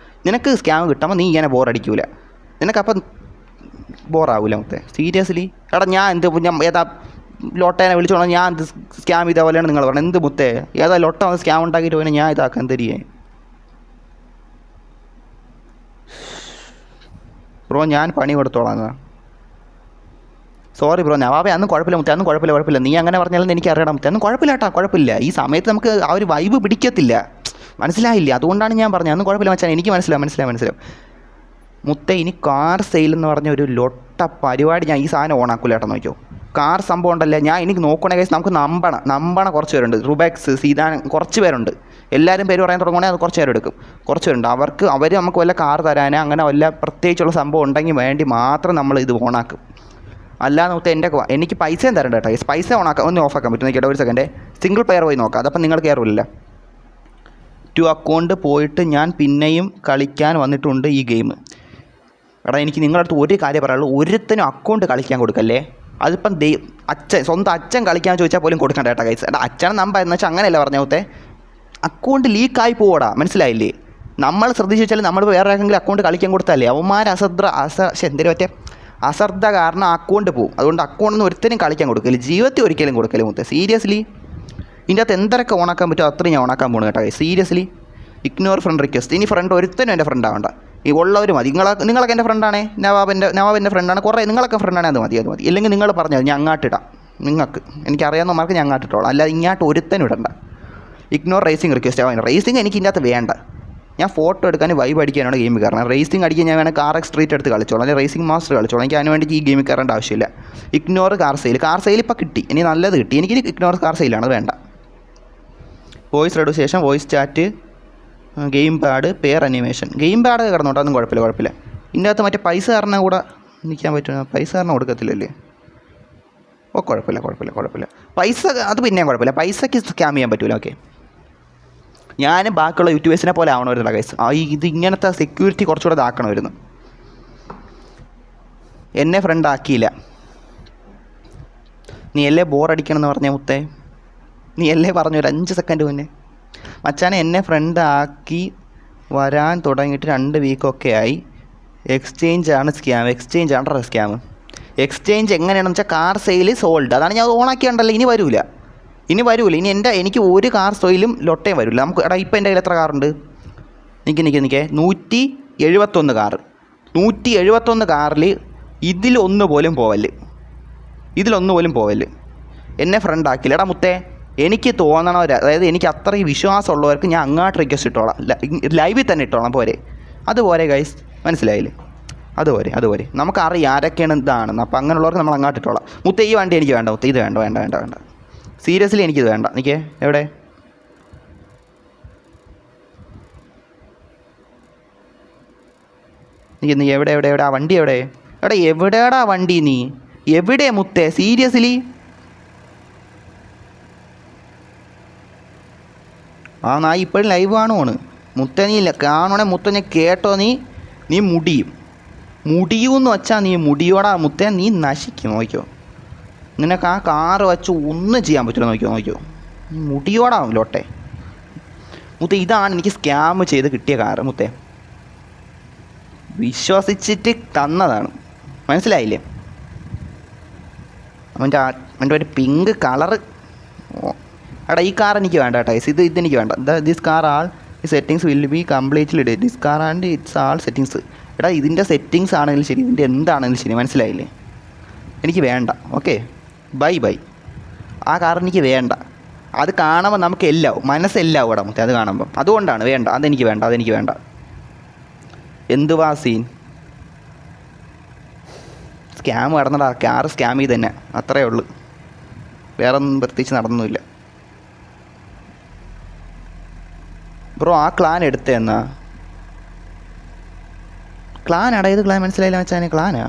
നിനക്ക് സ്കാം കിട്ടുമ്പോൾ നീ ഇങ്ങനെ ബോറടിക്കൂല. നിനക്കപ്പം ബോറാവൂല മുത്തേ. സീരിയസ്ലി. എടാ ഞാൻ ഏതാ ലോട്ടേനെ വിളിച്ചോളാം. ഞാൻ എന്ത് സ്കാം ചെയ്ത പോലെയാണ് നിങ്ങൾ പറഞ്ഞത്? എന്ത് മുത്തേ? ഏതാ ലൊട്ട വന്ന് സ്കാം ഉണ്ടാക്കിയിട്ട് പോയി ഞാൻ ഇതാക്കാൻ തരികയെ? ബ്രോ ഞാൻ പണി കൊടുത്തോളാം. Sorry bro. നവാബെ അന്നും കുഴപ്പമില്ല മുത്തേ. അന്നും കുഴപ്പമില്ല. നീ അങ്ങനെ പറഞ്ഞാലും എനിക്ക് അറിയണം മുത്തേ. അന്നും കുഴപ്പമില്ല കേട്ടോ. കുഴപ്പമില്ല. ഈ സമയത്ത് നമുക്ക് ആ ഒരു വൈബ് പിടിക്കത്തില്ല. മനസ്സിലായില്ല? അതുകൊണ്ടാണ് ഞാൻ പറഞ്ഞത് അന്നും കുഴപ്പമില്ല മച്ചാൻ. എനിക്ക് മനസ്സിലാവും മുത്തേ. ഇനി കാർ സെയിൽ എന്ന് പറഞ്ഞ ഒരു ലൊട്ട പരിപാടി ഞാൻ ഈ സാധനം ഓണാക്കൂല കേട്ടോ. നോക്കിയോ കാർ സംഭവം ഉണ്ടല്ലേ. ഞാൻ എനിക്ക് നോക്കണേ കേസ് നമുക്ക് നമ്പണ കുറച്ച് പേരുണ്ട്. റുബാക്സ്, സീതാൻ കുറച്ച് പേരുണ്ട്. എല്ലാവരും പേര് പറയാൻ തുടങ്ങുകയാണെങ്കിൽ അത് കുറച്ച് പേര് എടുക്കും. കുറച്ച് പേരുണ്ട്. അവർ നമുക്ക് വല്ല കാർ തരാനോ അങ്ങനെ വല്ല പ്രത്യേകിച്ചുള്ള സംഭവം ഉണ്ടെങ്കിൽ വേണ്ടി മാത്രം നമ്മൾ ഇത് ഓണാക്കും. അല്ലാതെ നോക്കുക എനിക്ക് പൈസയും തരണ്ട കേട്ടോ. പൈസ ഒന്ന് ഓഫാക്കാൻ പറ്റും. നോക്കിയിട്ട് ഒരു സെക്കൻഡ് സിംഗിൾ പ്ലെയർ പോയി നോക്കാം. അതപ്പം നിങ്ങൾ കയറില്ല. ടു അക്കൗണ്ട് പോയിട്ട് ഞാൻ പിന്നെയും കളിക്കാൻ വന്നിട്ടുണ്ട് ഈ ഗെയിം. എടാ എനിക്ക് നിങ്ങളുടെ അടുത്ത് ഒരു കാര്യം പറയാനുള്ളൂ, ഒരുത്തനും അക്കൗണ്ട് കളിക്കാൻ കൊടുക്കല്ലേ. അതിപ്പം സ്വന്തം അച്ഛൻ കളിക്കാൻ ചോദിച്ചാൽ പോലും കൊടുക്കണ്ട കേട്ടോ ഗൈസ്. എടാ അച്ഛനെ നമ്പർ എന്ന് വെച്ചാൽ അങ്ങനെയല്ല പറഞ്ഞോത്തെ, അക്കൗണ്ട് ലീക്കായി പോടാ, മനസ്സിലായില്ലേ? നമ്മൾ ശ്രദ്ധിച്ച് വെച്ചാൽ നമ്മൾ വേറെ ആരെങ്കിലും അക്കൗണ്ട് കളിക്കാൻ കൊടുത്താലേ അവന്മാർ അശ്രദ്ധ കാരണം അക്കൗണ്ട് പോകും. അതുകൊണ്ട് അക്കൗണ്ടൊന്നും ഒരുത്തരും കളിക്കാൻ കൊടുക്കില്ല, ജീവിതത്തിൽ ഒരിക്കലും കൊടുക്കില്ല മുത്തേ. സീരിയസ്ലി ഇതിൻ്റെ അകത്ത് എന്തൊക്കെ ഓണാക്കാൻ പറ്റുമോ അത്രയും ഞാൻ ഓണാക്കാൻ പോകുന്നു കേട്ടോ. Seriously ignore friend request. ഇനി ഫ്രണ്ട് ഒരുത്തനും എൻ്റെ ഫ്രണ്ട് ആവണ്ട, ഈ ഉള്ളവർ മതി. നിങ്ങളൊക്കെ എൻ്റെ ഫ്രണ്ടാണേ, നവാബിൻ്റെ ഫ്രണ്ടാണ്, കുറേ നിങ്ങളൊക്കെ ഫ്രണ്ടാണേ, അത് മതി. ഇല്ലെങ്കിൽ നിങ്ങൾ പറഞ്ഞത് ഞാൻ അങ്ങാട്ടിടാം, നിങ്ങൾക്ക് എനിക്കറിയാവുന്നമാർക്ക് ഞാൻ അങ്ങാട്ടിട്ടോളാം, അല്ലാതെ ഇങ്ങോട്ട് ഒരുത്തനും ഇടണ്ട. ഇഗ്നോർ റേസിംഗ് റിക്വസ്റ്റ് ആവാൻ. റേസിംഗ് എനിക്ക് ഇതിൻ്റെ അകത്ത് വേണ്ട, ഞാൻ ഫോട്ടോ എടുക്കാനും വൈബ് അടിക്കാനാണ് ഗെയിം കയറണം. റേസിംഗ് അടിക്കാൻ ഞാൻ വേണമെങ്കിൽ കാർ സ്ട്രീറ്റ് എടുത്ത് കളിച്ചോളാം, അല്ലെങ്കിൽ റേസിംഗ് മാസ്റ്റർ കളിച്ചോളാം. എനിക്ക് അതിന് വേണ്ടി ഈ ഗെയിമിൽ കയറേണ്ട ആവശ്യമില്ല. ഇഗ്നോർ കാർ സെയിൽ ഇപ്പോൾ കിട്ടി, ഇനി നല്ലത് കിട്ടി. എനിക്ക് ഇഗ്നോർ കാർ സെയിലാണ് വേണ്ട. Voice reduction, voice chat, game pad, pair animation. Game pad കിടന്നോട്ടെ, അതൊന്നും കുഴപ്പമില്ല. ഇതിൻ്റെ അകത്ത് മറ്റേ പൈസ കാരണം കൂടെ നിൽക്കാൻ പറ്റും, പൈസ കാരണം കൊടുക്കത്തില്ലല്ലേ? ഓ കുഴപ്പമില്ല. പൈസ അത് പിന്നെയും കുഴപ്പമില്ല, പൈസയ്ക്ക് സ്കാം ചെയ്യാൻ പറ്റില്ല. ഓക്കെ, ഞാൻ ബാക്കിയുള്ള യൂട്യൂബേഴ്സിനെ പോലെ ആവണമായിരുന്നില്ല ഗൈസ്. ഇത് ഇങ്ങനത്തെ സെക്യൂരിറ്റി കുറച്ചുകൂടെ ഇതാക്കണമായിരുന്നു. എന്നെ ഫ്രണ്ട് ആക്കിയില്ല. നീ അല്ലേ ബോറടിക്കണമെന്ന് പറഞ്ഞേ മുത്തേ, നീ അല്ലേ പറഞ്ഞു ഒരു 5 സെക്കൻഡ് മുന്നേ. മച്ചാനെ എന്നെ ഫ്രണ്ട് ആക്കി വരാൻ തുടങ്ങിയിട്ട് 2 വീക്കൊക്കെ ആയി. എക്സ്ചേഞ്ച് ആണ് സ്കാം. എക്സ്ചേഞ്ച് എങ്ങനെയാണെന്ന് വെച്ചാൽ കാർ സെയിൽ സോൾഡ്, അതാണ് ഞാൻ ഓണാക്കിയുണ്ടല്ലോ. ഇനി വരില്ല. ഇനി എനിക്ക് ഒരു കാർ സെയിലും ലൊട്ടയും വരില്ല. നമുക്ക് എടാ ഇപ്പം എൻ്റെ കയ്യിൽ എത്ര കാറുണ്ട്? നിൽക്കേ 171 കാറ്. 171 കാറിൽ ഇതിലൊന്നു പോലും പോവല്. എന്നെ ഫ്രണ്ട് ആക്കില്ല. എടാ മുത്തേ, എനിക്ക് തോന്നണവർ, അതായത് എനിക്ക് അത്രയും വിശ്വാസമുള്ളവർക്ക് ഞാൻ അങ്ങോട്ട് റിക്വസ്റ്റ് ഇട്ടോളാം, ലൈവിൽ തന്നെ ഇട്ടോളാം. പോരെ? അതുപോലെ ഗൈസ്, മനസ്സിലായില്ലേ? അതുപോലെ നമുക്കറിയാം ആരൊക്കെയാണ് ഇതാണെന്ന്. അപ്പോൾ അങ്ങനെയുള്ളവർക്ക് നമ്മൾ അങ്ങോട്ട് ഇട്ടോളാം. മുത്തേ ഈ വണ്ടി എനിക്ക് വേണ്ട മുത്തേ, ഇത് വേണ്ട. സീരിയസ്ലി എനിക്കിത് വേണ്ട. നിൽക്കേ എവിടെ? നീ എവിടെ ആ വണ്ടി എവിടെ? എവിടെയാടാ വണ്ടി? നീ എവിടെ മുത്തേ? സീരിയസ്ലി ഞാൻ ഇപ്പോഴും ലൈവ് കാണുവാണ് മുത്തേ. നീ കാണുവാണെ മുത്തേ, ഞാൻ കേട്ടോ, നീ മുടിയൂന്ന് വെച്ചാൽ നീ മുടിയോടാ മുത്തേ, നീ നശിക്കും. നോക്കിയോ, നിനക്ക് ആ കാറ് വെച്ച് ഒന്നും ചെയ്യാൻ പറ്റില്ല. നോക്കിയോ മുടിയോടാവും ലോട്ടെ മുത്തേ. ഇതാണ് എനിക്ക് സ്കാം ചെയ്ത് കിട്ടിയ കാറ് മുത്തേ, വിശ്വസിച്ചിട്ട് തന്നതാണ്, മനസ്സിലായില്ലേ? അവൻ്റെ ഒരു പിങ്ക് കളറ്. എടാ ഈ കാർ എനിക്ക് വേണ്ട കേട്ടോ, ഇതെനിക്ക് വേണ്ട. This car all settings will be completely dead. This car and it's all settings. എടാ ഇതിൻ്റെ സെറ്റിങ്സ് ആണെങ്കിലും ശരി, ഇതിൻ്റെ എന്താണെങ്കിലും ശരി, മനസ്സിലായില്ലേ? എനിക്ക് വേണ്ട. Okay, by. ആ കാർ എനിക്ക് വേണ്ട. അത് കാണുമ്പോൾ നമുക്ക് മനസ്സെല്ലാവും ഇടാ മുത്തേ, അത് കാണുമ്പം. അതുകൊണ്ടാണ് വേണ്ട. അതെനിക്ക് വേണ്ട. എന്തുവാ സീൻ? സ്കാം നടന്നടാ, കാർ സ്കാം ചെയ്ത് തന്നെ, അത്രയേ ഉള്ളൂ. വേറെ ഒന്നും പ്രത്യേകിച്ച് നടന്നൊന്നുമില്ല. ബ്രോ ആ ക്ലാൻ എടുത്തേന്നാ? ക്ലാനാടാ? ഏത് ക്ലാൻ? മനസ്സിലായില്ല വെച്ചാൽ ക്ലാനാ.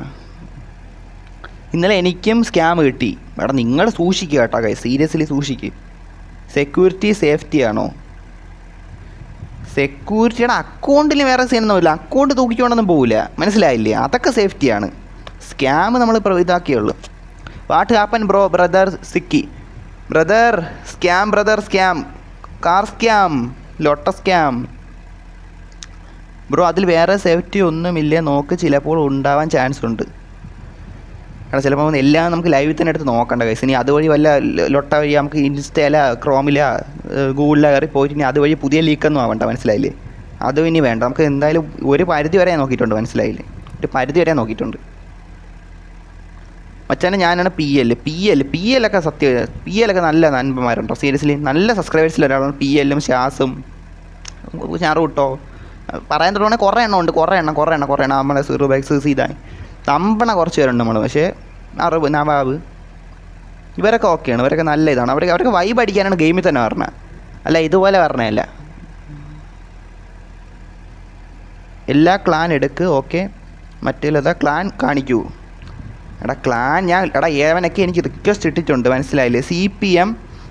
ഇന്നലെ എനിക്കും സ്കാം കിട്ടി. എടാ നിങ്ങൾ സൂക്ഷിക്കുക കേട്ടോ ഗൈസ്, സീരിയസ്ലി സൂക്ഷിക്കുക. സെക്യൂരിറ്റി സേഫ്റ്റി ആണോ? സെക്യൂരിറ്റിയുടെ അക്കൗണ്ടിൽ വേറെ സീനൊന്നുമില്ല, അക്കൗണ്ട് തൂക്കിക്കൊണ്ടൊന്നും പോകില്ല, മനസ്സിലായില്ലേ? അതൊക്കെ സേഫ്റ്റിയാണ്. സ്കാം നമ്മൾ ഇതാക്കിയുള്ളൂ. What happen bro? ബ്രദർ സിക്കി ബ്രദർ സ്കാം, കാർ സ്കാം, ലോട്ട സ്കാം. ബ്രോ അതിൽ വേറെ സേഫ്റ്റി ഒന്നുമില്ലേ? നോക്ക്, ചിലപ്പോൾ ഉണ്ടാവാൻ ചാൻസ് ഉണ്ട്. കാരണം ചിലപ്പോൾ എല്ലാം നമുക്ക് ലൈവിൽ തന്നെ എടുത്ത് നോക്കണ്ട ഗൈസ്. ഇനി അതുവഴി വല്ല ലൊട്ട വഴി നമുക്ക് ഇൻസ്റ്റയില, ക്രോമില, ഗൂഗിളിൽ കയറി പോയിട്ട് ഇനി അതുവഴി പുതിയ ലീക്കൊന്നും ആവണ്ട, മനസ്സിലായില്ലേ? അതും ഇനി വേണ്ട. നമുക്ക് എന്തായാലും ഒരു പരിധി വരെ നോക്കിയിട്ടുണ്ട്, മനസ്സിലായില്ലേ? ഒരു പരിധി വരെ നോക്കിയിട്ടുണ്ട്. മച്ചാനെ ഞാനാണ് പി എൽ ഒക്കെ സത്യം. പി എൽ ഒക്കെ നല്ല നൻപന്മാരുണ്ടോ? സീരിയസ്ലി നല്ല സബ്സ്ക്രൈബേഴ്സിൽ ഒരാളാണ് പി എല്ലും ഷാസും ഷാറും കേട്ടോ. പറയാൻ തുടങ്ങുകയാണെങ്കിൽ കുറേ എണ്ണം നമ്മളെ സീറോ ബാക്സ് സീതായി തമ്പണ കുറച്ച് പേരുണ്ട് നമ്മൾ. പക്ഷേ അറിവ് നവാബ് ഇവരൊക്കെ ഓക്കെയാണ്, ഇവരൊക്കെ നല്ല ഇതാണ്. അവർക്ക് വൈബ് അടിക്കാനാണ് ഗെയിമിൽ തന്നെ പറഞ്ഞത്, അല്ല ഇതുപോലെ പറഞ്ഞതല്ല. എല്ലാ ക്ലാൻ എടുക്ക്. ഓക്കെ, മറ്റേതാ ക്ലാൻ കാണിക്കൂ. ക്ലാൻ ഏവനൊക്കെ എനിക്ക് റിക്വസ്റ്റ് ഇട്ടിട്ടുണ്ട്, മനസ്സിലായില്ലേ? CPM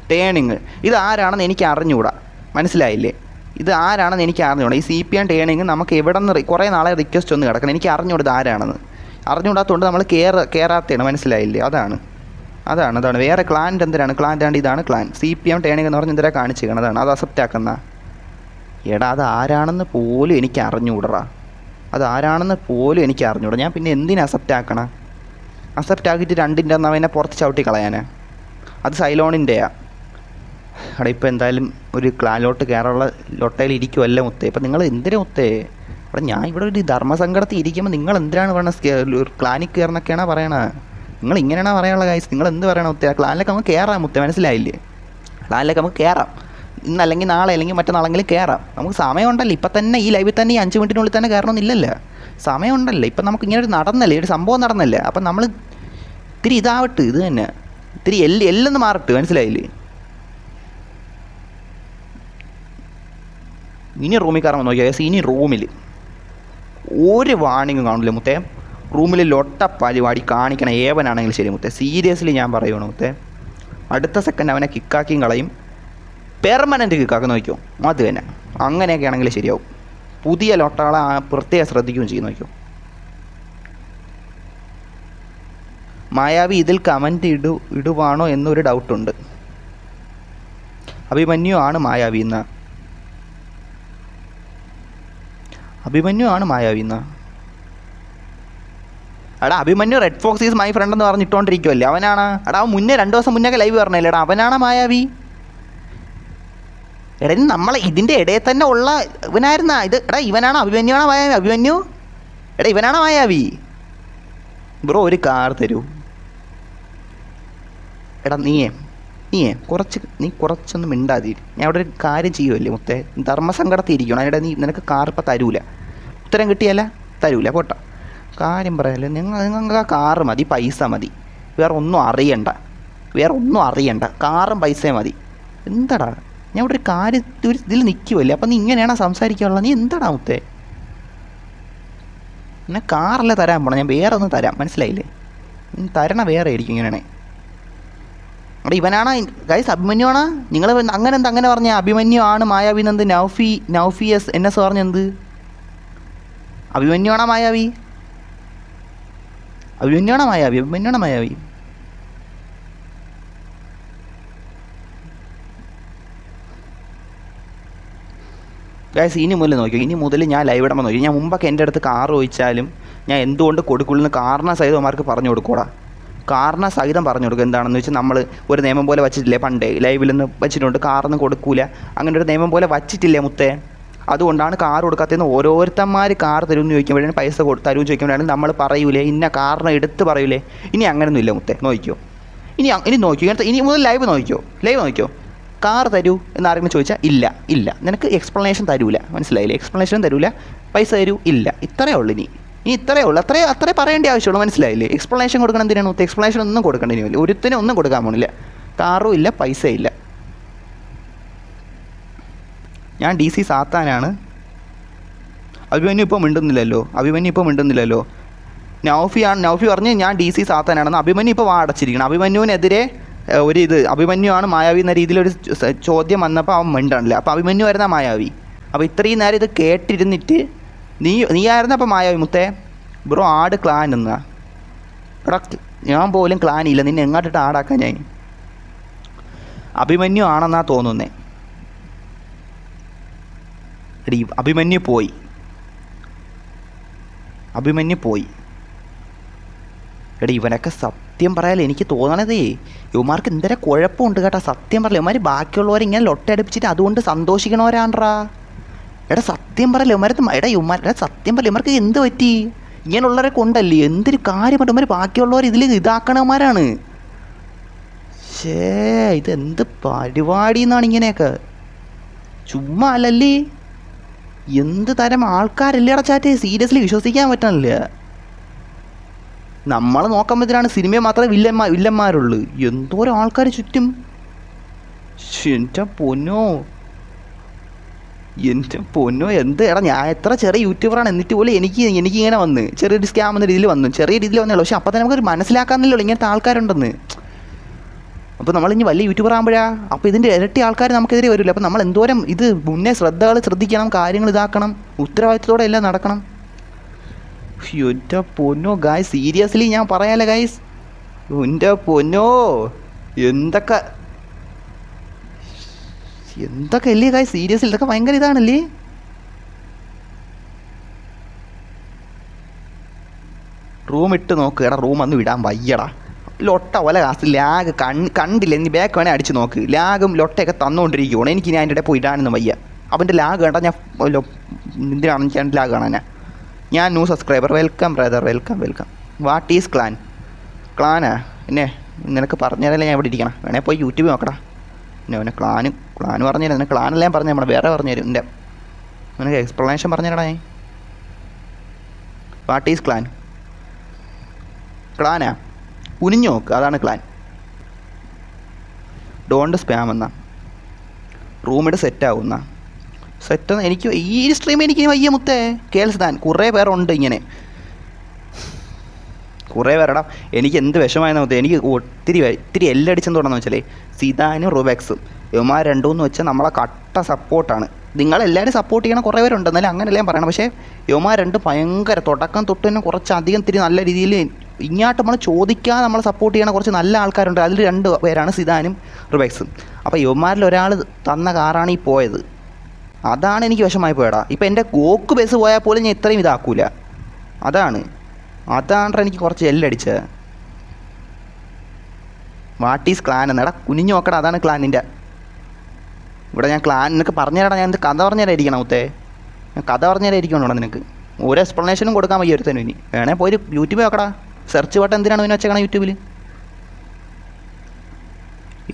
ടേണിങ് ഇത് ആരാണെന്ന് എനിക്ക് അറിഞ്ഞുകൂടാ, മനസ്സിലായില്ലേ? ഇത് ആരാണെന്ന് എനിക്ക് അറിഞ്ഞൂടാ. ഈ CPM ടേണിങ് നമുക്ക് എവിടെ നിന്ന് കുറേ നാളെ റിക്വസ്റ്റ് ഒന്ന് കിടക്കണം. എനിക്ക് അറിഞ്ഞൂടാ ഇത് ആരാണെന്ന്. അറിഞ്ഞുകൂടാത്തതുകൊണ്ട് നമ്മൾ കയറാത്തതാണ്. മനസ്സിലായില്ലേ? അതാണ് വേറെ ക്ലാൻറ്റ് എന്തിനാണ് ക്ലാൻറ്റാണ്ട്. ഇതാണ് ക്ലാൻ. CPM ടേണിങ് എന്ന് പറഞ്ഞ് എന്തിനാ കാണിച്ചിരിക്കണം. അതാണ് അത് അക്സെപ്റ്റ് ആക്കുന്ന. എടാ അത് ആരാണെന്ന് പോലും എനിക്ക് അറിഞ്ഞുകൂടറാ. ഞാൻ പിന്നെ എന്തിനാ അക്സെപ്റ്റ് ആക്കണം? അക്സെപ്റ്റ് ആക്കിയിട്ട് 2ൻ്റെ അവനെ പുറത്ത് ചവിട്ടി കളയാനാ. അത് സൈലോണിൻ്റെയാ. എടാ ഇപ്പോൾ എന്തായാലും ഒരു ക്ലാനിലോട്ട് കയറാനുള്ള ലൊട്ടയിൽ ഇരിക്കുമല്ല മുത്തേ. ഇപ്പം നിങ്ങൾ എന്തിനാ മുത്തേ? എടാ ഞാൻ ഇവിടെ ഒരു ധർമ്മസങ്കടത്തിൽ ഇരിക്കുമ്പോൾ നിങ്ങൾ എന്തിനാണ് പറയണത് ക്ലാനിൽ കയറണൊക്കെയാണോ പറയണത്? നിങ്ങൾ ഇങ്ങനെയാണോ പറയാനുള്ള കാര്യം? നിങ്ങൾ എന്ത് പറയണം മുത്തേ? ക്ലാനിലേക്ക് നമുക്ക് കയറാം മുത്തേ. മനസ്സിലായില്ലേ? ക്ലാനിലേക്ക് നമുക്ക് കയറാം. ഇന്നല്ലെങ്കിൽ നാളെ അല്ലെങ്കിൽ മറ്റന്നാളെങ്കിലും കയറാം. നമുക്ക് സമയമുണ്ടല്ലോ. ഇപ്പം തന്നെ ഈ ലൈവിൽ തന്നെ ഈ 5 മിനിറ്റിനുള്ളിൽ തന്നെ കയറണമെന്നില്ലല്ലോ. സമയമുണ്ടല്ലോ. ഇപ്പം നമുക്ക് ഇങ്ങനെ ഒരു നടന്നല്ലേ, ഒരു സംഭവം നടന്നല്ലേ. അപ്പം നമ്മൾ ഇത്തിരി ഇതാവട്ടെ. ഇത് തന്നെ ഇത്തിരി എല്ലെന്ന് മാറട്ടെ. മനസ്സിലായില്ലേ? ഇനി റൂമിൽ കയറാൻ നോക്കിയാൽ ഇനി റൂമിൽ ഒരു വാണിങ്ങും കാണില്ല മുത്തേ. റൂമിൽ ലൊട്ട പരിപാടി കാണിക്കണ ഏവനാണെങ്കിലും ശരി മുത്തേ. സീരിയസ്ലി ഞാൻ പറയുകയാണ് മുത്തേ. അടുത്ത സെക്കൻഡ് അവനെ കിക്കാക്കിയും കളയും. പെർമനൻറ്റ് കിക്കാക്കി നോക്കിയോ. അത് തന്നെ അങ്ങനെയൊക്കെ ആണെങ്കിൽ ശരിയാവും. പുതിയ ലൊട്ടകളെ പ്രത്യേകം ശ്രദ്ധിക്കുകയും ചെയ്യും. നോക്കിയോ. മായാവി ഇതിൽ കമൻറ്റ് ഇടുവാണോ എന്നൊരു ഡൗട്ടുണ്ട്. അഭിമന്യു ആണ് മായാവി എന്ന. എടാ Abhimanyu red fox is my friend എന്ന് പറഞ്ഞിട്ടോണ്ടിരിക്കുമല്ലേ. അവനാണ്. എടാ അവൻ മുന്നേ 2 ദിവസം മുന്നേ ലൈവ് പറഞ്ഞല്ലേ. എടാ അവനാണ് മായാവി. എടാ നമ്മളെ ഇതിൻ്റെ ഇടയിൽ തന്നെ ഉള്ള ഇവനായിരുന്നാ ഇത്. എടാ ഇവനാണ് അഭിമന്യുവാണ് മായാവി. അഭിമന്യു എടാ ഇവനാണ് മായാവി. ബ്രോ ഒരു കാർ തരൂ. എടാ നീ കുറച്ചൊന്നും മിണ്ടാതി. ഞാൻ അവിടെ ഒരു കാര്യം ചെയ്യുമല്ലേ മുത്തേ. ധർമ്മസങ്കടത്തിൽ ഇരിക്കണം. അതിനിടെ നിനക്ക് കാർ ഇപ്പം തരൂല. ഉത്തരം കിട്ടിയല്ല തരൂല. പോട്ടെ കാര്യം പറയാല്ലേ. നിങ്ങൾക്ക് ആ കാറ് മതി, പൈസ മതി. വേറെ ഒന്നും അറിയണ്ട. കാറും പൈസയും മതി. എന്താടാ ഞാൻ ഇവിടെ ഒരു കാര്യം ഒരു ഇതിൽ നിൽക്കുമല്ലേ. അപ്പം നീ ഇങ്ങനെയാണോ സംസാരിക്കാനുള്ളത്? നീ എന്താടാ മുത്തേ? എന്നെ കാറല്ലേ തരാൻ പോണം. ഞാൻ വേറെ ഒന്ന് തരാം. മനസ്സിലായില്ലേ? തരണ വേറെ ആയിരിക്കും ഇങ്ങനെയാണേ. അവിടെ ഇവനാണ് ഗൈസ്. അഭിമന്യു ആണ്. നിങ്ങൾ അങ്ങനെ പറഞ്ഞ അഭിമന്യു ആണ് മായാവി എന്നത്. നൗഫി NS പറഞ്ഞെന്ത്? അഭിമന്യു ആണോ മായാവി? ഗൈസ് ഇനി മുതൽ ഞാൻ ലൈവ് ഇടുമ്പോൾ നോക്കി. ഞാൻ മുമ്പൊക്കെ എൻ്റെ അടുത്ത് കാർ ചോദിച്ചാലും ഞാൻ എന്തുകൊണ്ട് കൊടുക്കുള്ളൂ കാരണം സഹിതമാർക്ക് പറഞ്ഞു കൊടുക്കൂടാ. പറഞ്ഞു കൊടുക്കുക. എന്താണെന്ന് വെച്ചാൽ നമ്മൾ ഒരു നിയമം പോലെ വച്ചിട്ടില്ലേ പണ്ടേ ലൈവിലൊന്നും വെച്ചിട്ടുണ്ട്. കാറൊന്നും കൊടുക്കൂല. അങ്ങനെ ഒരു നിയമം പോലെ വച്ചിട്ടില്ലേ മുത്തേ. അതുകൊണ്ടാണ് കാർ കൊടുക്കാത്തതെന്ന്. ഓരോരുത്തന്മാർ കാർ തരുമെന്ന് ചോദിക്കുമ്പോഴാണ് പൈസ തരുമെന്ന് ചോദിക്കുമ്പോഴാണ് നമ്മൾ പറയൂലേ ഇന്ന കാറിനെ എടുത്ത് പറയൂലേ. ഇനി അങ്ങനെയൊന്നും ഇല്ല മുത്തേ. നോക്കിയോ ഇനി നോക്കിയോ. ഇനി മുതൽ ലൈവ് നോക്കിയോ. കാർ തരൂ എന്നാരെങ്കിലും ചോദിച്ചാൽ ഇല്ല നിനക്ക് എക്സ്പ്ലനേഷൻ തരൂല. മനസ്സിലായില്ലേ? എക്സ്പ്ലനേഷനും തരൂല, പൈസ തരൂ ഇല്ല. ഇത്രയേ ഉള്ളൂ. ഇനി ഇത്രയേ ഉള്ളൂ. അത്രേ പറയേണ്ട ആവശ്യമുള്ളൂ. മനസ്സിലായില്ലേ? എക്സ്പ്ലനേഷൻ കൊടുക്കണം എന്തിനാണ് മുത്തേ? എക്സ്പ്ലനേഷൻ ഒന്നും കൊടുക്കേണ്ടി. ഒരുത്തിനും ഒന്നും കൊടുക്കാൻ പോണില്ല. കാറും ഇല്ല, പൈസ ഇല്ല. ഞാൻ DC സാത്താനാണ്. അഭിമന്യു ഇപ്പോൾ മിണ്ടുന്നില്ലല്ലോ. നൗഫി പറഞ്ഞ് ഞാൻ DC സാത്താനാണെന്ന്. അഭിമന്യു ഇപ്പോൾ അടച്ചിരിക്കണം. അഭിമന്യുവിനെതിരെ അഭിമന്യു ആണ് മായാവി എന്ന രീതിയിലൊരു ചോദ്യം വന്നപ്പോൾ അവൻ മിണ്ടണില്ല. അപ്പോൾ അഭിമന്യു വരുന്ന മായാവി. അപ്പോൾ ഇത്രയും നേരം ഇത് കേട്ടിരുന്നിട്ട് നീ ആയിരുന്നു അപ്പോൾ മായാവി മുത്തേ. ബ്രോ ആട് ക്ലാൻ എന്നാ. എടാ ഞാൻ പോലും ക്ലാനില്ല. നിന്നെ എങ്ങോട്ടിട്ട് ആടാക്കാൻ ഞാൻ. അഭിമന്യു ആണെന്നാ തോന്നുന്നേ. എടീ അഭിമന്യു പോയി. എടീ ഇവനൊക്കെ സത്യം പറയാലോ എനിക്ക് തോന്നണതേ ഇവന്മാർക്ക് എന്തര കുഴപ്പമുണ്ട് കേട്ടോ. സത്യം പറയല ഇവന്മാർ ബാക്കിയുള്ളവരെ ഇങ്ങനെ ലൊട്ടടുപ്പിച്ചിട്ട് അതുകൊണ്ട് സന്തോഷിക്കണവരാണ്ട്രാ. എടാ സത്യം പറയല്ലോ ഇവന്മാരുടെ സത്യം പറയല ഇവർക്ക് എന്ത് പറ്റി? ഇങ്ങനെയുള്ളവരെ കൊണ്ടല്ലേ എന്തൊരു കാര്യമായിട്ട് ഇവന്മാർ ബാക്കിയുള്ളവർ ഇതിൽ ഇതാക്കണവന്മാരാണ്. ഇതെന്ത് പരിപാടി എന്നാണ് ഇങ്ങനെയൊക്കെ. ചുമ്മാ അല്ലല്ലേ. എന്ത് തരം ആൾക്കാരല്ലേ അടച്ചാറ്റേ. സീരിയസ്ലി വിശ്വസിക്കാൻ പറ്റണില്ല. നമ്മൾ നോക്കുമ്പോഴത്തേനാണ് സിനിമയിൽ മാത്രമേ വില്ലന്മാരുള്ളൂ. എന്തോരം ആൾക്കാർ ചുറ്റും. എൻ്റെ പൊന്നോ എന്ത്. എടാ ഞാൻ എത്ര ചെറിയ യൂട്യൂബറാണ് എന്നിട്ട് പോലും എനിക്കിങ്ങനെ വന്ന് ചെറിയൊരു സ്കാം എന്ന രീതിയിൽ വന്നു. ചെറിയ രീതിയിൽ വന്നുള്ളൂ. പക്ഷെ അപ്പം തന്നെ നമുക്കൊരു മനസ്സിലാക്കാമെന്നല്ലോ ഇങ്ങനത്തെ ആൾക്കാരുണ്ടെന്ന്. അപ്പോൾ നമ്മളിനി വലിയ യൂട്യൂബർ ആകുമ്പോഴാണ് അപ്പോൾ ഇതിൻ്റെ ഇരട്ടി ആൾക്കാർ നമുക്കെതിരെ വരില്ല. അപ്പോൾ നമ്മൾ എന്തോരം ഇത് മുന്നേ ശ്രദ്ധിക്കണം, കാര്യങ്ങൾ ഇതാക്കണം, ഉത്തരവാദിത്തത്തോടെ എല്ലാം നടക്കണം. എൻ്റെ പൊന്നോ ഗായ്സ്, സീരിയസ്ലി ഞാൻ പറയാലോ ഗായ്സ്, എൻ്റെ പൊന്നോ എന്തൊക്കെ അല്ലേ ഗായ്സ്, സീരിയസ്ലി ഇതൊക്കെ ഭയങ്കര ഇതാണല്ലേ. റൂം ഇട്ട് നോക്ക് എടാ, റൂം ഒന്നും ഇടാൻ വയ്യടാ. ലൊട്ട പോലെ കാസ് ലാഗ് കണ്ടില്ല, ഇനി ബാക്ക് വേണേൽ അടിച്ച് നോക്ക്. ലാഗും ലൊട്ടയൊക്കെ തന്നുകൊണ്ടിരിക്കുകയാണ്. എനിക്ക് ഞാൻ അതിൻ്റെ ഇടയിൽ പോയി ഇടാനൊന്നും വയ്യ. അവൻ്റെ ലാഗ് കണ്ടാ ഞാൻ എന്തിനാണ് എനിക്ക് എൻ്റെ ലാഗ് കാണാനാ. ഞാൻ new subscriber, welcome brother, welcome. What is ക്ലാനാ പിന്നെ നിനക്ക് പറഞ്ഞാലല്ലേ ഞാൻ ഇവിടെ ഇരിക്കണം. വേണേൽ പോയി യൂട്യൂബ് നോക്കടാ. പിന്നെ അവനെ ക്ലാൻ പറഞ്ഞുതരാം. നിന്നെ ക്ലാനെല്ലാം പറഞ്ഞു നമ്മുടെ വേറെ പറഞ്ഞു തരും. എൻ്റെ നിനക്ക് എക്സ്പ്ലനേഷൻ പറഞ്ഞുതരടാ. വാട്ട് ഈസ് ക്ലാനാ കുനിഞ്ഞു നോക്ക്, അതാണ് ക്ലാൻ. ഡോണ്ട് സ്പാം എന്നാ റൂമിട്ട് സെറ്റാവുന്ന സെറ്റ്. എനിക്ക് ഈ സ്ട്രീം എനിക്ക് വയ്യ മുത്തേ. കേൾസ്താൻ കുറേ പേരുണ്ട് ഇങ്ങനെ, കുറേ പേരടാ. എനിക്ക് എന്ത് വിഷമായെന്ന് മുത്തേ. എനിക്ക് ഇത്തിരി എല്ലടിച്ചെന്ന് തുടങ്ങുന്ന വെച്ചാലേ സിദാനും റുബെക്സും ഇവന്മാർ രണ്ടുമെന്ന് വെച്ചാൽ നമ്മളെ കട്ട സപ്പോർട്ടാണ്. നിങ്ങളെല്ലാവരും സപ്പോർട്ട് ചെയ്യണം, കുറേ പേരുണ്ട്, എന്നാലും അങ്ങനെല്ലാം പറയണം. പക്ഷേ ഇവന്മാർ രണ്ട് ഭയങ്കര തുടക്കം തൊട്ട് തന്നെ കുറച്ചധികം ഇത്തിരി നല്ല രീതിയിൽ ഇങ്ങോട്ട് നമ്മൾ ചോദിക്കാതെ നമ്മൾ സപ്പോർട്ട് ചെയ്യണ കുറച്ച് നല്ല ആൾക്കാരുണ്ട്. അതിൽ 2 പേരാണ് സിദാനും റുബെക്സും. അപ്പോൾ ഇവന്മാരിൽ ഒരാൾ തന്ന കാറാണ് ഈ പോയത്. അതാണ് എനിക്ക് വിഷമായി പോയടാ. ഇപ്പം എൻ്റെ ഗോക്ക് ബസ് പോയാൽ പോലും ഞാൻ ഇത്രയും ഇതാക്കൂല. അതാണ് എനിക്ക് കുറച്ച് എല്ലടിച്ചത്. വാട്ട് ഈസ് ക്ലാൻ എന്നടാ കുനിഞ്ഞു നോക്കടാ, അതാണ് ക്ലാനിൻ്റെ. ഇവിടെ ഞാൻ ക്ലാൻ നിനക്ക് പറഞ്ഞുതരാടാ. ഞാൻ കഥ പറഞ്ഞുതരായിരിക്കണം മുത്തേ, ഞാൻ കഥ പറഞ്ഞുതരായിരിക്കണം ഇവിടെ നിനക്ക്. ഒരു എക്സ്പ്ലനേഷനും കൊടുക്കാൻ വയ്യ ഒരുത്തനും. ഇനി വേണേൽ പോയി യൂട്യൂബ് നോക്കടാ. സെർച്ച് ബട്ടൺ എന്തിനാണ് പിന്നെ വെച്ചേക്കണം യൂട്യൂബിൽ.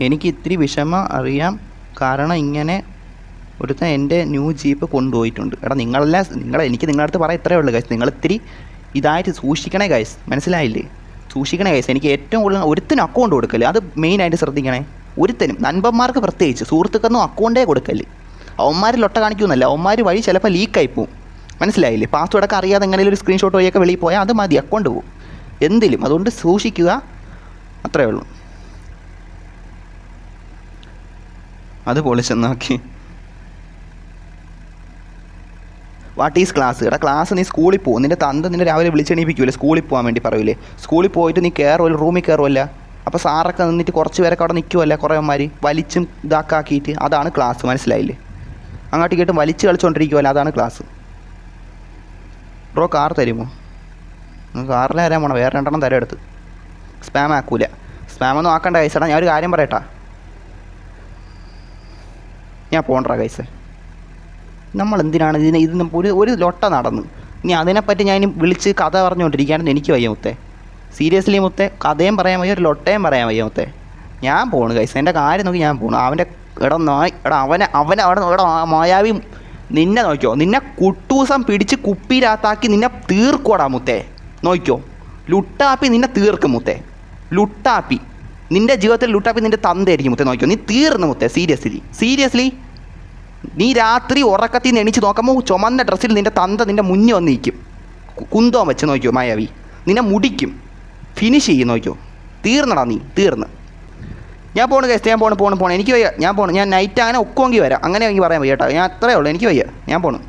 എനിക്ക് ഇത്തിരി വിഷമം അറിയാം, കാരണം ഇങ്ങനെ ഒരുത്തൻ എൻ്റെ ന്യൂ ജീപ്പ് കൊണ്ടുപോയിട്ടുണ്ട്. എടാ എനിക്ക് നിങ്ങളുടെ അടുത്ത് പറയാം ഇത്രയേ ഉള്ളൂ ഗൈസ്. നിങ്ങളിത്തിരി ഇതായിട്ട് സൂക്ഷിക്കണേ ഗൈസ്, മനസ്സിലായില്ലേ? സൂക്ഷിക്കണേ ഗൈസ്. എനിക്ക് ഏറ്റവും കൂടുതൽ ഒരുത്തനും അക്കൗണ്ട് കൊടുക്കല്, അത് മെയിനായിട്ട് ശ്രദ്ധിക്കണേ. ഒരുത്തനും നൻപന്മാർക്ക് പ്രത്യേകിച്ച് സുഹൃത്തുക്കൊന്നും അക്കൗണ്ടേ കൊടുക്കല്. അവന്മാർ ലൊട്ട കാണിക്കുമെന്നല്ല, അവന്മാർ വഴി ചിലപ്പോൾ ലീക്കായി പോവും, മനസ്സിലായില്ലേ? പാസ്വേഡൊക്കെ അറിയാതെ എങ്ങനെയും ഒരു സ്ക്രീൻഷോട്ട് വഴിയൊക്കെ വെളിയിൽ പോയാൽ അത് മതി, അക്കൗണ്ട് പോവും എന്തിലും. അതുകൊണ്ട് സൂക്ഷിക്കുക, അത്രയേ ഉള്ളൂ. അത് പൊളിച്ചെന്നാക്കി. What is class? എടാ ക്ലാസ് നീ സ്കൂളിൽ പോകും, നിൻ്റെ നിന്നെ രാവിലെ വിളിച്ചെണീപ്പിക്കൂല്ലേ സ്കൂളിൽ പോകാൻ വേണ്ടി പറയൂലേ. സ്കൂളിൽ പോയിട്ട് നീ കയറുമല്ലോ, റൂമിൽ കയറുമല്ല. അപ്പോൾ സാറൊക്കെ നിന്നിട്ട് കുറച്ച് പേരൊക്കെ അവിടെ നിൽക്കുമല്ല, കുറേമാർ വലിച്ചും ഇതാക്കാക്കിയിട്ട്, അതാണ് ക്ലാസ്, മനസ്സിലായില്ലേ? അങ്ങോട്ട് കേട്ടും വലിച്ച് കളിച്ചുകൊണ്ടിരിക്കുമല്ലോ, അതാണ് ക്ലാസ്. ബ്രോ കാർ തരുമോ? കാറിൽ തരാൻ പോണം, വേറെ 2 തരാം എടുത്ത്. സ്പാം ആക്കൂല, സ്പാമൊന്നും ആക്കണ്ട കൈസേടാ. ഞാൻ ഒരു കാര്യം പറയട്ടാ, ഞാൻ പോകണ്ടാ കൈസേ. നമ്മളെന്തിനാണ് ഇത് ഒരു ലൊട്ട നടന്നു. ഇനി അതിനെപ്പറ്റി ഞാൻ വിളിച്ച് കഥ പറഞ്ഞുകൊണ്ടിരിക്കുകയാണെന്ന് എനിക്ക് വയ്യ മുത്തേ. സീരിയസ്ലി മുത്തേ, കഥയും പറയാൻ വയ്യ, ഒരു ലൊട്ടയും പറയാൻ വയ്യ മുത്തേ. ഞാൻ പോണു കൈസ, എൻ്റെ കാര്യം നോക്കി ഞാൻ പോണു. അവൻ്റെ അവനെ അവിടെ മോയാവി നിന്നെ നോക്കിയോ, നിന്നെ കുട്ടൂസം പിടിച്ച് കുപ്പിയിലാത്താക്കി നിന്നെ തീർക്കോടാ മുത്തേ. നോക്കിയോ, ലുട്ടാപ്പി നിന്നെ തീർക്കും മുത്തേ. ലുട്ടാപ്പി നിൻ്റെ ജീവിതത്തിൽ ലുട്ടാപ്പി നിൻ്റെ തന്തയായിരിക്കും മുത്തേ. നോക്കിയോ, നീ തീർന്നു മുത്തേ. സീരിയസ്ലി നീ രാത്രി ഉറക്കത്തിൽ നിന്ന് എണീച്ച് നോക്കുമ്പോൾ ചുമന്ന ഡ്രസ്സിൽ നിൻ്റെ തന്ത നിൻ്റെ മുന്നിൽ വന്ന് നിൽക്കും, കുന്തോം വെച്ച്. നോക്കിയോ മായാവി, നിന്നെ മുടിക്കും, ഫിനിഷ് ചെയ്യും. നോക്കിയോ, തീർന്നടാ നീ, തീർന്ന്. ഞാൻ പോണു കേസ്, ഞാൻ പോണു എനിക്ക് വയ്യ. ഞാൻ നൈറ്റ് അങ്ങനെ ഒക്കുമെങ്കിൽ വരാം, അങ്ങനെ എനിക്ക് പറയാൻ വയ്യ കേട്ടോ. ഞാൻ അത്രയേ ഉള്ളൂ, എനിക്ക് വയ്യ, ഞാൻ പോണു.